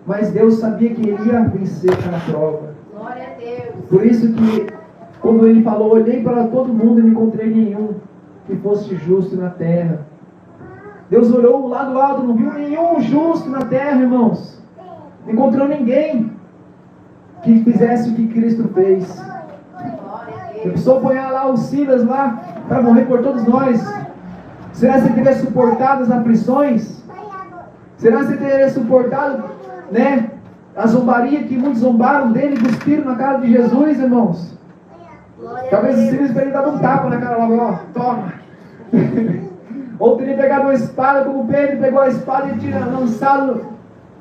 Mas Deus sabia que ele ia vencer aquela prova. Glória a Deus. Por isso que, quando ele falou, olhei para todo mundo e não encontrei nenhum que fosse justo na terra. Deus olhou lado a lado, não viu nenhum justo na terra, irmãos. Não encontrou ninguém que fizesse o que Cristo fez. Ele precisou apanhar lá o Silas lá para morrer por todos nós. Será que ele teria suportado as aflições? Será que ele teria suportado, né, a zombaria que muitos zombaram dele, cuspiram na cara de Jesus, irmãos? Talvez o Silas teria dado um tapa na cara logo, ó, toma. Ou teria pegado uma espada, como Pedro pegou a espada e tinha lançado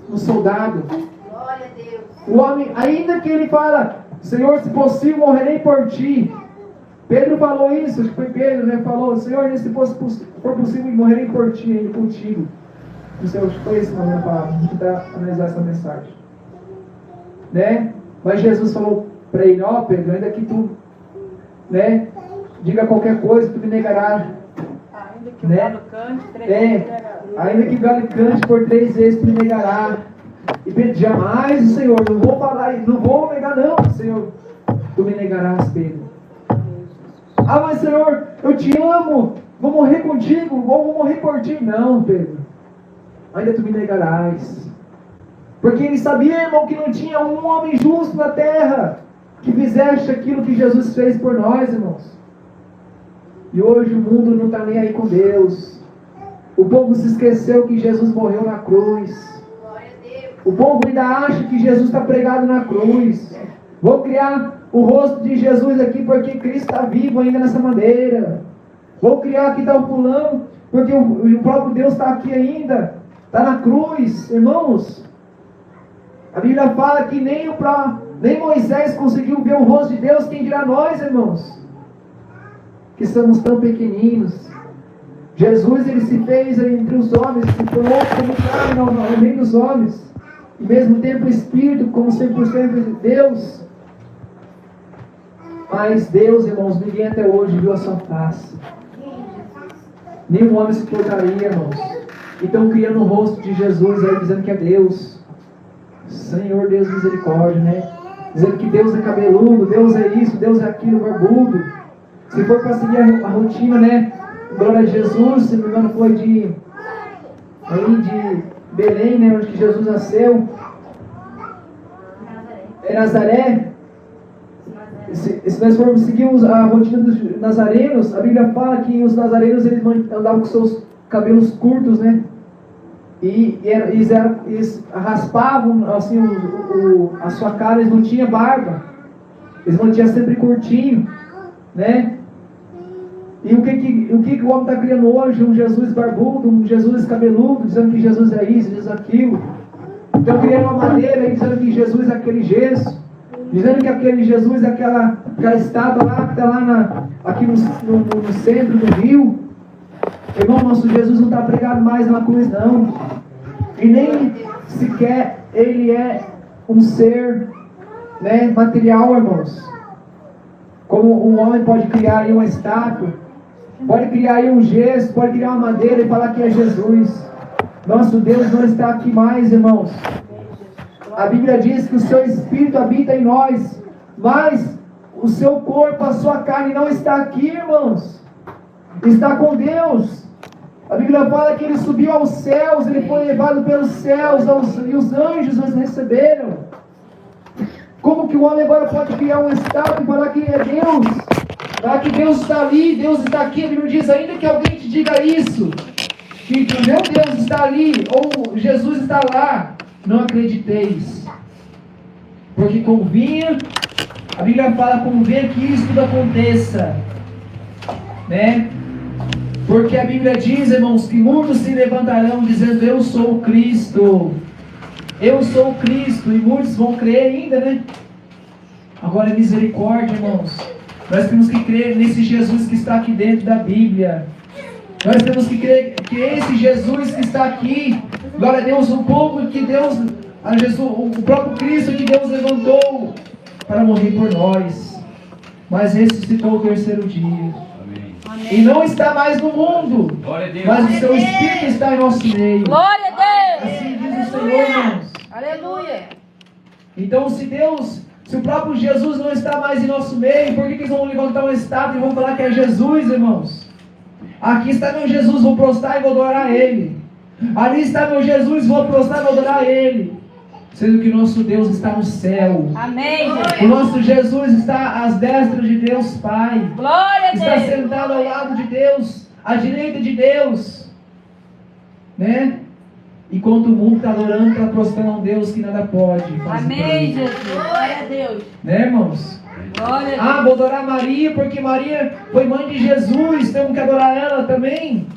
no soldado. Glória a Deus. O homem, ainda que ele fala, Senhor, se possível, morrerei por ti. Pedro falou isso, acho que foi Pedro, né? Falou, Senhor, se for possível, morrerei por ti, contigo. Não sei, acho que foi esse nome da palavra. Vamos tentar analisar essa mensagem. Né? Mas Jesus falou para ele, ó Pedro, ainda que tu, né, diga qualquer coisa, tu me negarás. Ainda que o Né? galo cante 3 vezes. Ainda que o galo cante por 3 vezes, tu me negará. E Pedro, jamais, Senhor, não vou falar, não vou negar não, Senhor. Tu me negarás, Pedro. Ah, mas Senhor, eu te amo, vou morrer contigo, vou morrer por ti. Não, Pedro, ainda tu me negarás. Porque ele sabia, irmão, que não tinha um homem justo na terra que fizesse aquilo que Jesus fez por nós, irmãos. E hoje o mundo não está nem aí com Deus. O povo se esqueceu que Jesus morreu na cruz. Glória a Deus. O povo ainda acha que Jesus está pregado na cruz. Vou criar o rosto de Jesus aqui porque Cristo está vivo ainda nessa madeira. Vou criar aqui está o fulano porque o próprio Deus está aqui ainda. Está na cruz, irmãos. A Bíblia fala que nem Moisés conseguiu ver o rosto de Deus. Quem dirá nós, irmãos? Que somos tão pequeninos. Jesus, ele se fez entre os homens, se tornou como carne no meio dos homens. E mesmo tempo o Espírito, como 100% de Deus. Mas Deus, irmãos, ninguém até hoje viu a sua face. Nenhum homem se portaria, irmãos. E estão criando o rosto de Jesus aí, dizendo que é Deus. Senhor Deus, misericórdia, né? Dizendo que Deus é cabeludo, Deus é isso, Deus é aquilo, barbudo. Se for para seguir a rotina, né? Glória a Jesus, se não me engano foi de Belém, né? Onde que Jesus nasceu. É Nazaré. Se nós formos seguir a rotina dos nazarenos, a Bíblia fala que os nazarenos eles andavam com seus cabelos curtos, né? E eles raspavam assim a sua cara, eles não tinham barba, eles mantinham sempre curtinho, né? E o que o homem está criando hoje? Um Jesus barbudo, um Jesus cabeludo, dizendo que Jesus é isso, Jesus é aquilo. Então criando uma madeira dizendo que Jesus é aquele gesso, dizendo que aquele Jesus é aquela estátua lá que está lá aqui no centro do rio. Irmão, nosso Jesus não está pregado mais na cruz, não. E nem sequer ele é um ser, né, material, irmãos. Como um homem pode criar aí uma estátua, pode criar aí um gesso, pode criar uma madeira e falar que é Jesus. Nosso Deus não está aqui mais, irmãos. A Bíblia diz que o seu Espírito habita em nós, mas o seu corpo, a sua carne não está aqui, irmãos. Está com Deus. A Bíblia fala que ele subiu aos céus, ele foi levado pelos céus e os anjos os receberam. Como que o homem agora pode criar uma estátua e falar que é Deus? Falar que Deus está ali, Deus está aqui. A Bíblia diz, ainda que alguém te diga isso, que meu Deus está ali, ou Jesus está lá, não acrediteis. Porque convinha, a Bíblia fala, convinha que isso tudo aconteça, né? Porque a Bíblia diz, irmãos, que muitos se levantarão dizendo, eu sou o Cristo. Eu sou o Cristo. E muitos vão crer ainda, né? Agora, misericórdia, irmãos. Nós temos que crer nesse Jesus que está aqui dentro da Bíblia. Nós temos que crer que esse Jesus que está aqui, glória a Deus, o povo que Deus, o próprio Cristo que Deus levantou para morrer por nós. Mas ressuscitou o terceiro dia. E não está mais no mundo, mas o seu Espírito está em nosso meio. Glória a Deus! Assim diz o Senhor, irmãos. Aleluia! Então, se o próprio Jesus não está mais em nosso meio, por que eles vão levantar uma estátua e vão falar que é Jesus, irmãos? Aqui está meu Jesus, vou prostrar e vou adorar a Ele. Ali está meu Jesus, vou prostrar e vou adorar a Ele. Sendo que o nosso Deus está no céu. Amém. O nosso Jesus está às destras de Deus Pai. Glória a Deus. Está sentado ao lado de Deus, à direita de Deus, né? Enquanto o mundo está adorando, está prostrando a um Deus que nada pode. Amém, Jesus. Glória a Deus. Né, irmãos? Glória a Deus. Ah, vou adorar Maria, porque Maria foi mãe de Jesus, temos que adorar ela também.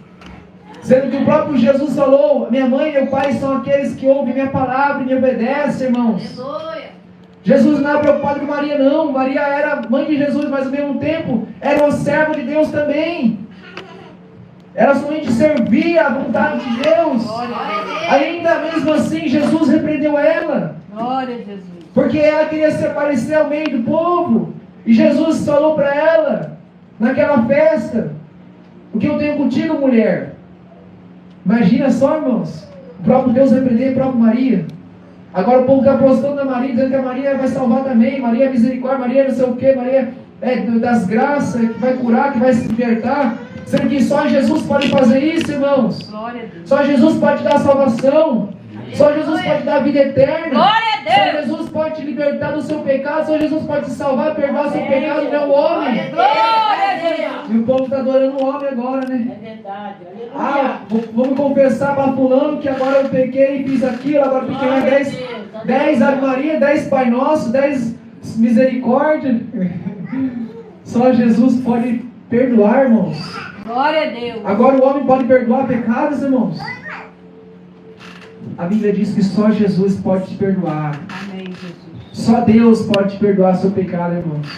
Sendo que o próprio Jesus falou, minha mãe e meu pai são aqueles que ouvem minha palavra e me obedecem, irmãos. Aleluia. Jesus não era preocupado com Maria, não. Maria era mãe de Jesus, mas ao mesmo tempo era uma serva de Deus também. Ela somente servia a vontade de Deus. Ainda mesmo assim, Jesus repreendeu ela. Glória a Jesus. Porque ela queria se aparecer ao meio do povo. E Jesus falou para ela, naquela festa, o que eu tenho contigo, mulher? Imagina só, irmãos. O próprio Deus repreendeu a própria Maria. Agora o povo está apostando na Maria, dizendo que a Maria vai salvar também. Maria é misericórdia, Maria é não sei o que, Maria é das graças, que vai curar, que vai se libertar. Sendo que só Jesus pode fazer isso, irmãos. Glória a Deus. Só Jesus pode dar salvação. Só Jesus pode dar vida eterna. Glória a Deus. Só Jesus pode te libertar do seu pecado. Só Jesus pode te salvar, perdoar o seu pecado, não o homem. Glória a Deus. E o povo está adorando o homem agora, né? É verdade. Aleluia. Ah, vamos confessar para fulano que agora eu pequei e fiz aquilo, agora eu pequei 10 Ave Maria, 10 Pai Nosso, 10 Misericórdia. Só Jesus pode perdoar, irmãos. Glória a Deus. Agora o homem pode perdoar pecados, irmãos. A Bíblia diz que só Jesus pode te perdoar. Amém, Jesus. Só Deus pode te perdoar seu pecado, irmãos.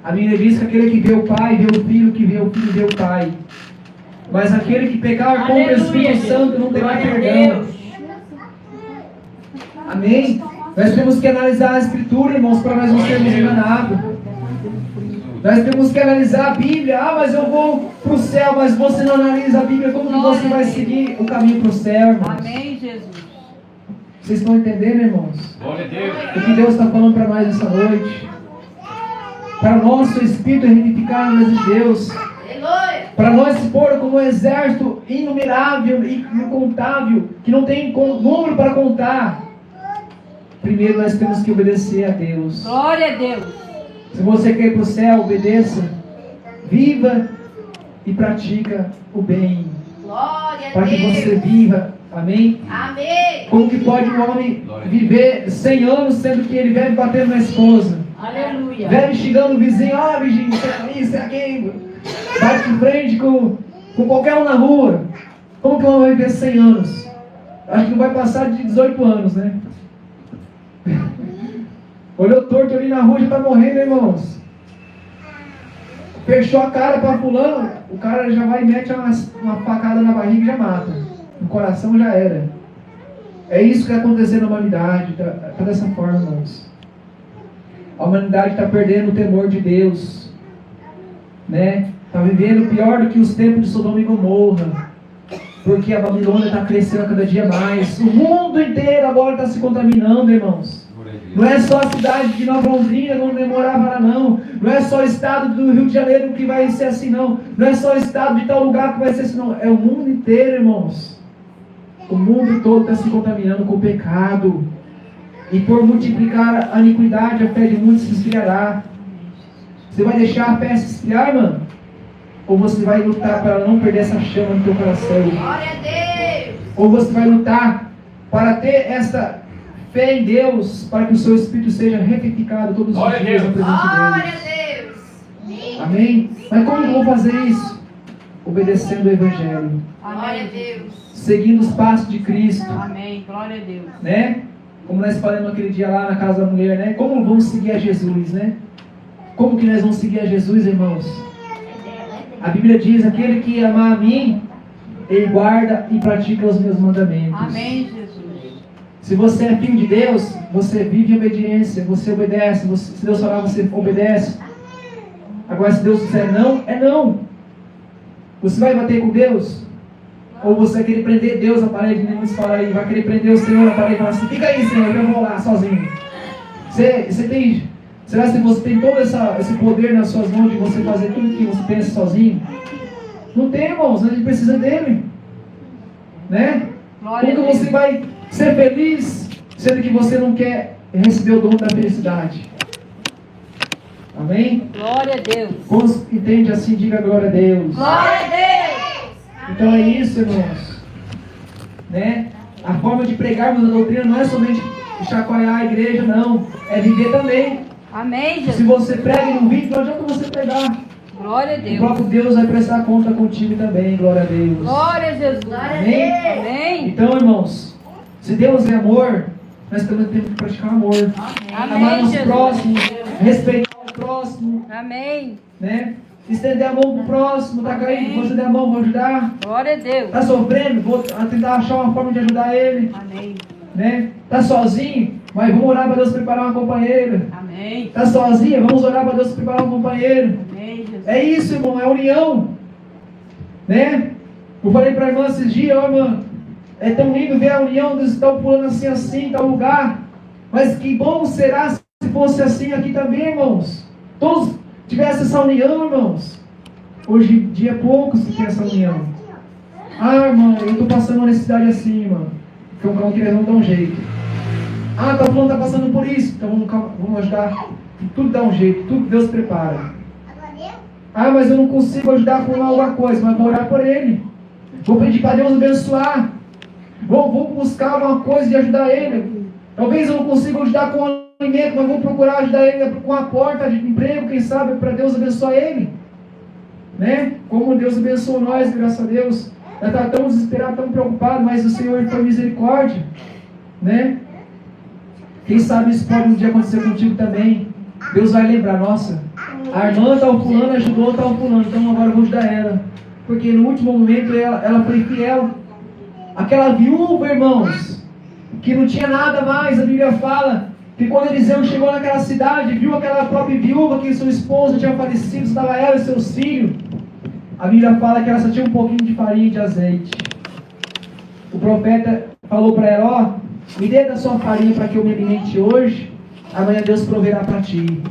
A Bíblia diz que aquele que vê o Pai, vê o Filho, que vê o Filho, vê o Pai. Mas aquele que pecar contra o Aleluia, Espírito Jesus. Santo não terá Glória a perdão. Deus. Amém? Nós temos que analisar a Escritura, irmãos, para nós não sermos enganados. Nós temos que analisar a Bíblia. Ah, mas eu vou para o céu, mas você não analisa a Bíblia, como que você vai seguir o caminho para o céu, irmãos? Amém, Jesus. Vocês estão entendendo, irmãos? Glória a Deus. O que Deus está falando para nós essa noite? Para o nosso espírito reunificar na mesa de Deus. Aleluia. Para nós se pôr como um exército inumerável e incontável, que não tem número para contar. Primeiro nós temos que obedecer a Deus. Glória a Deus. Se você quer ir para o céu, obedeça. Viva e pratica o bem. Glória a Para que você Deus. viva. Amém? Amém. Como que pode um homem viver 100 anos sendo que ele vive batendo na esposa? Aleluia. Vive xingando o vizinho, vizinho, isso é isso, é aquilo. Bate de frente com qualquer um na rua. Como que um homem vai viver 100 anos? Acho que não vai passar de 18 anos, né? Olhou torto ali na rua, já está morrendo, irmãos. Fechou a cara para fulano, o cara já vai e mete uma facada na barriga e já mata. No coração já era. É isso que está acontecendo na humanidade. Está dessa forma, irmãos. A humanidade está perdendo o temor de Deus, né? Está vivendo pior do que os tempos de Sodoma e Gomorra, porque a Babilônia está crescendo cada dia mais. O mundo inteiro agora está se contaminando, irmãos. Não é só a cidade de Nova Londrina, onde morava lá, não. Não é só o estado do Rio de Janeiro que vai ser assim, não. Não é só o estado de tal lugar que vai ser assim, não. É o mundo inteiro, irmãos. O mundo todo está se contaminando com o pecado. E por multiplicar a iniquidade, a fé de muitos se esfriará. Você vai deixar a fé se esfriar, mano? Ou você vai lutar para não perder essa chama no teu coração? Glória a Deus. Ou você vai lutar para ter essa fé em Deus, para que o seu espírito seja revivificado todos os Glória a dias na Deus. presença de Glória Deus? a Deus. Amém? Mas como eu vou fazer isso? Obedecendo o Evangelho, Glória a Amém. Deus. seguindo os passos de Cristo, Amém. Glória a Deus. né? Como nós falamos aquele dia lá na casa da mulher, né? Como vamos seguir a Jesus, né? Como que nós vamos seguir a Jesus, irmãos? A Bíblia diz, aquele que amar a mim, ele guarda e pratica os meus mandamentos. Amém, Jesus. Se você é filho de Deus, você vive em obediência, você obedece. Se Deus falar, você obedece. Agora, se Deus disser não, é não. Você vai bater com Deus? Ou você vai querer prender Deus na parede? Nem nos fala aí, vai querer prender o Senhor na parede e falar assim: fica aí, Senhor, eu vou lá sozinho. Será que você tem todo esse poder nas suas mãos de você fazer tudo que você pensa sozinho? Não tem, irmãos, a gente precisa dele. Né? Glória Como a que Deus. você vai ser feliz, sendo que você não quer receber o dom da felicidade? Amém? Glória a Deus. Quando entende assim, diga glória a Deus. Glória a Deus. Então é isso, irmãos. Né? A forma de pregarmos a doutrina não é somente chacoalhar a igreja, não. É viver também. Amém, Se Jesus. você prega e não vive, não adianta você pregar. Glória a O Deus. próprio Deus vai prestar conta contigo também, glória a Deus. Glória a Jesus. Glória a Amém? Deus. Amém. Então, irmãos, se Deus é amor, nós também temos que praticar amor. Amar Amém, os Jesus. próximos, respeitar o próximo, Amém. né? Estender a mão pro próximo, tá caído, vou estender a mão, vou ajudar. Glória a Deus. Tá sofrendo, vou tentar achar uma forma de ajudar ele, Amém. né? Tá sozinho, mas vamos orar para Deus preparar uma companheira. Amém. Tá sozinha, vamos orar para Deus preparar um companheiro. Amém, Jesus. É isso, irmão, é união, né? Eu falei para a irmã esses dias, ó, irmã, é tão lindo ver a união, eles estão pulando assim, em tal lugar. Mas que bom será se fosse assim aqui também, irmãos. Todos tivessem essa união, irmãos. Hoje em dia poucos que tem essa união. Ah, irmão, eu estou passando uma necessidade assim, irmão. Então que nós vamos dar um jeito. Ah, tá falando, tá passando por isso. Então vamos ajudar. Tudo dá um jeito, tudo Deus prepara. Ah, mas eu não consigo ajudar com alguma coisa, mas vou orar por ele. Vou pedir para Deus abençoar. Vou buscar alguma coisa de ajudar ele. Talvez eu não consiga ajudar com um alimento, mas vou procurar ajudar ele com a porta de emprego, quem sabe, para Deus abençoar ele. Né? Como Deus abençoou nós, graças a Deus. Nós estávamos tão desesperados, tão preocupados, mas o Senhor foi misericórdia. Né? Quem sabe isso pode um dia acontecer contigo também. Deus vai lembrar, nossa, a irmã tal fulano ajudou tal fulano, então agora eu vou ajudar ela. porque no último momento ela foi fiel. Aquela viúva, irmãos, que não tinha nada mais, a Bíblia fala que quando Eliseu chegou naquela cidade, viu aquela própria viúva que seu esposo tinha falecido, estava ela e seus filhos. A Bíblia fala que ela só tinha um pouquinho de farinha e de azeite. O profeta falou para ela: ó, me dê da sua farinha para que eu me alimente hoje, amanhã Deus proverá para ti.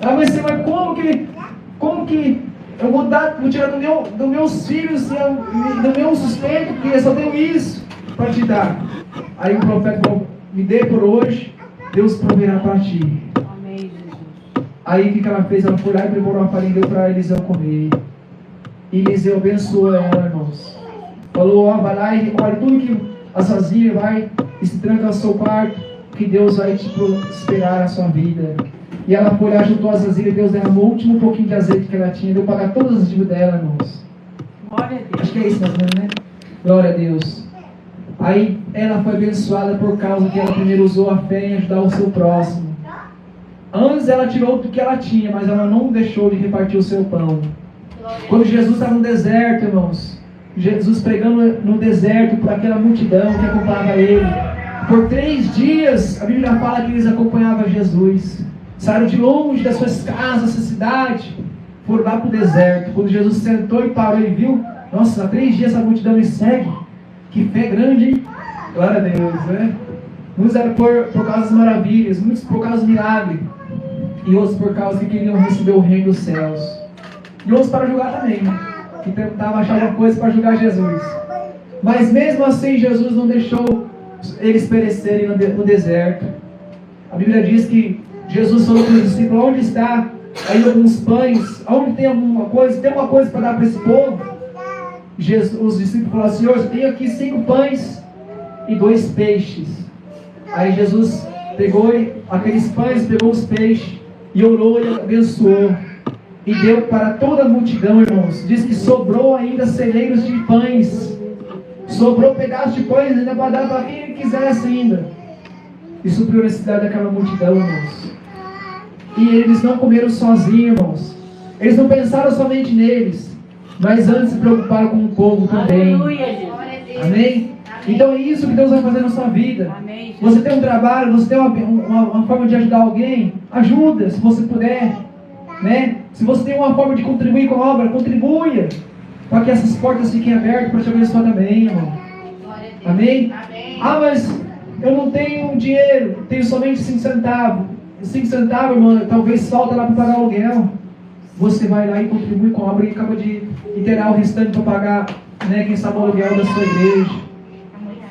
Ela vai dizer: mas como que eu vou tirar dos meus filhos e do meu sustento, porque eu só tenho isso para te dar. Aí o profeta falou: me dê por hoje, Deus proverá para ti. Amém, Jesus. Aí o que ela fez? Ela foi lá e preparou uma farinha e deu para Eliseu comer. E Eliseu abençoou ela, irmãos. Falou: ó, vai lá e olha tudo que as vasilhas, vai e se tranca no seu quarto, que Deus vai te prosperar a sua vida. E ela foi lá, juntou as vasilhas, Deus derramou o último pouquinho de azeite que ela tinha, deu pagar todas as dívidas dela, irmãos. Glória a Deus. Acho que é isso mais ou menos, né? Glória a Deus. Aí ela foi abençoada por causa que ela primeiro usou a fé em ajudar o seu próximo. Antes ela tirou do que ela tinha, mas ela não deixou de repartir o seu pão. Quando Jesus estava no deserto, irmãos, Jesus pregando no deserto para aquela multidão que acompanhava ele, por 3 dias a Bíblia fala que eles acompanhavam Jesus. Saíram de longe das suas casas, da sua cidade, foram lá para o deserto. Quando Jesus sentou e parou e viu, nossa, há 3 dias essa multidão me segue. Que fé grande, hein? Glória a Deus, né? Muitos eram por causa das maravilhas, muitos por causa do milagre, e outros por causa que queriam receber o reino dos céus, e outros para julgar também, que tentavam achar alguma coisa para julgar Jesus. Mas mesmo assim Jesus não deixou eles perecerem no deserto. A Bíblia diz que Jesus falou para os discípulos: onde está aí alguns pães? Onde tem alguma coisa? Tem alguma coisa para dar para esse povo? Os discípulos falaram: Senhor, eu tenho aqui 5 pães e 2 peixes. Aí Jesus pegou aqueles pães, pegou os peixes e orou e abençoou e deu para toda a multidão, irmãos. Diz que sobrou ainda celeiros de pães, sobrou pedaços de pães ainda para dar para quem quisesse ainda, e supriu a necessidade daquela multidão, irmãos. E eles não comeram sozinhos, irmãos. Eles não pensaram somente neles, mas antes se preocuparam com o povo também. Aleluia, Jesus. Amém? Então é isso que Deus vai fazer na sua vida. Amém, Jesus. Você tem um trabalho, você tem uma forma de ajudar alguém, ajuda, se você puder, né? Se você tem uma forma de contribuir com a obra, contribua, para que essas portas fiquem abertas para te abençoar também, irmão. Amém? Ah, mas eu não tenho dinheiro, tenho somente 5 centavos. 5 centavos, irmão, talvez falta lá para pagar o aluguel. Você vai lá e contribui com a obra e acaba de inteirar o restante para pagar, né, quem sabe o aluguel da sua igreja.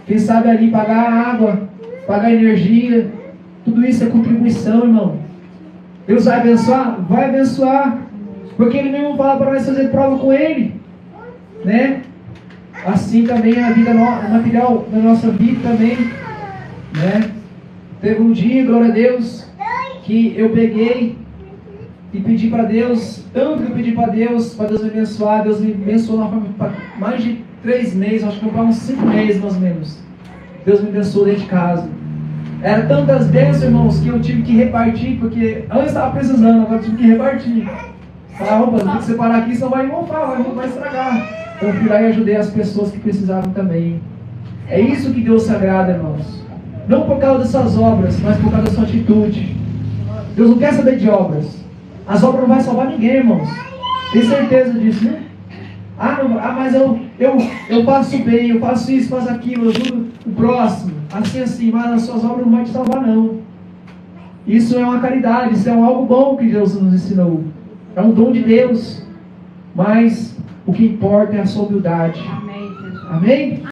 Quem sabe ali pagar a água, pagar a energia. Tudo isso é contribuição, irmão. Deus vai abençoar? Vai abençoar. Porque Ele mesmo fala para nós fazer prova com Ele, né? Assim também a vida material da nossa vida também, né? Teve um dia, glória a Deus, que eu peguei e pedi para Deus, tanto que eu pedi para Deus me abençoar. Deus me abençoou na forma de mais de 3 meses, acho que eu uns 5 meses mais ou menos. Deus me abençoou dentro de casa. Era tantas bênçãos, irmãos, que eu tive que repartir, porque antes estava precisando, agora eu tive que repartir. Falar: opa, tem que separar aqui, senão vai mofar, vai estragar. Então eu fui lá e ajudei as pessoas que precisavam também. É isso que Deus se agrada, irmãos. Não por causa das suas obras, mas por causa da sua atitude. Deus não quer saber de obras. As obras não vão salvar ninguém, irmãos. Tem certeza disso, né? Mas eu faço bem, eu faço isso, faço aquilo, eu ajudo o próximo. Assim, mas as suas obras não vão te salvar, não. Isso é uma caridade, isso é algo bom que Deus nos ensinou. É um dom de Deus. Mas o que importa é a sua humildade. Amém, Jesus. Amém?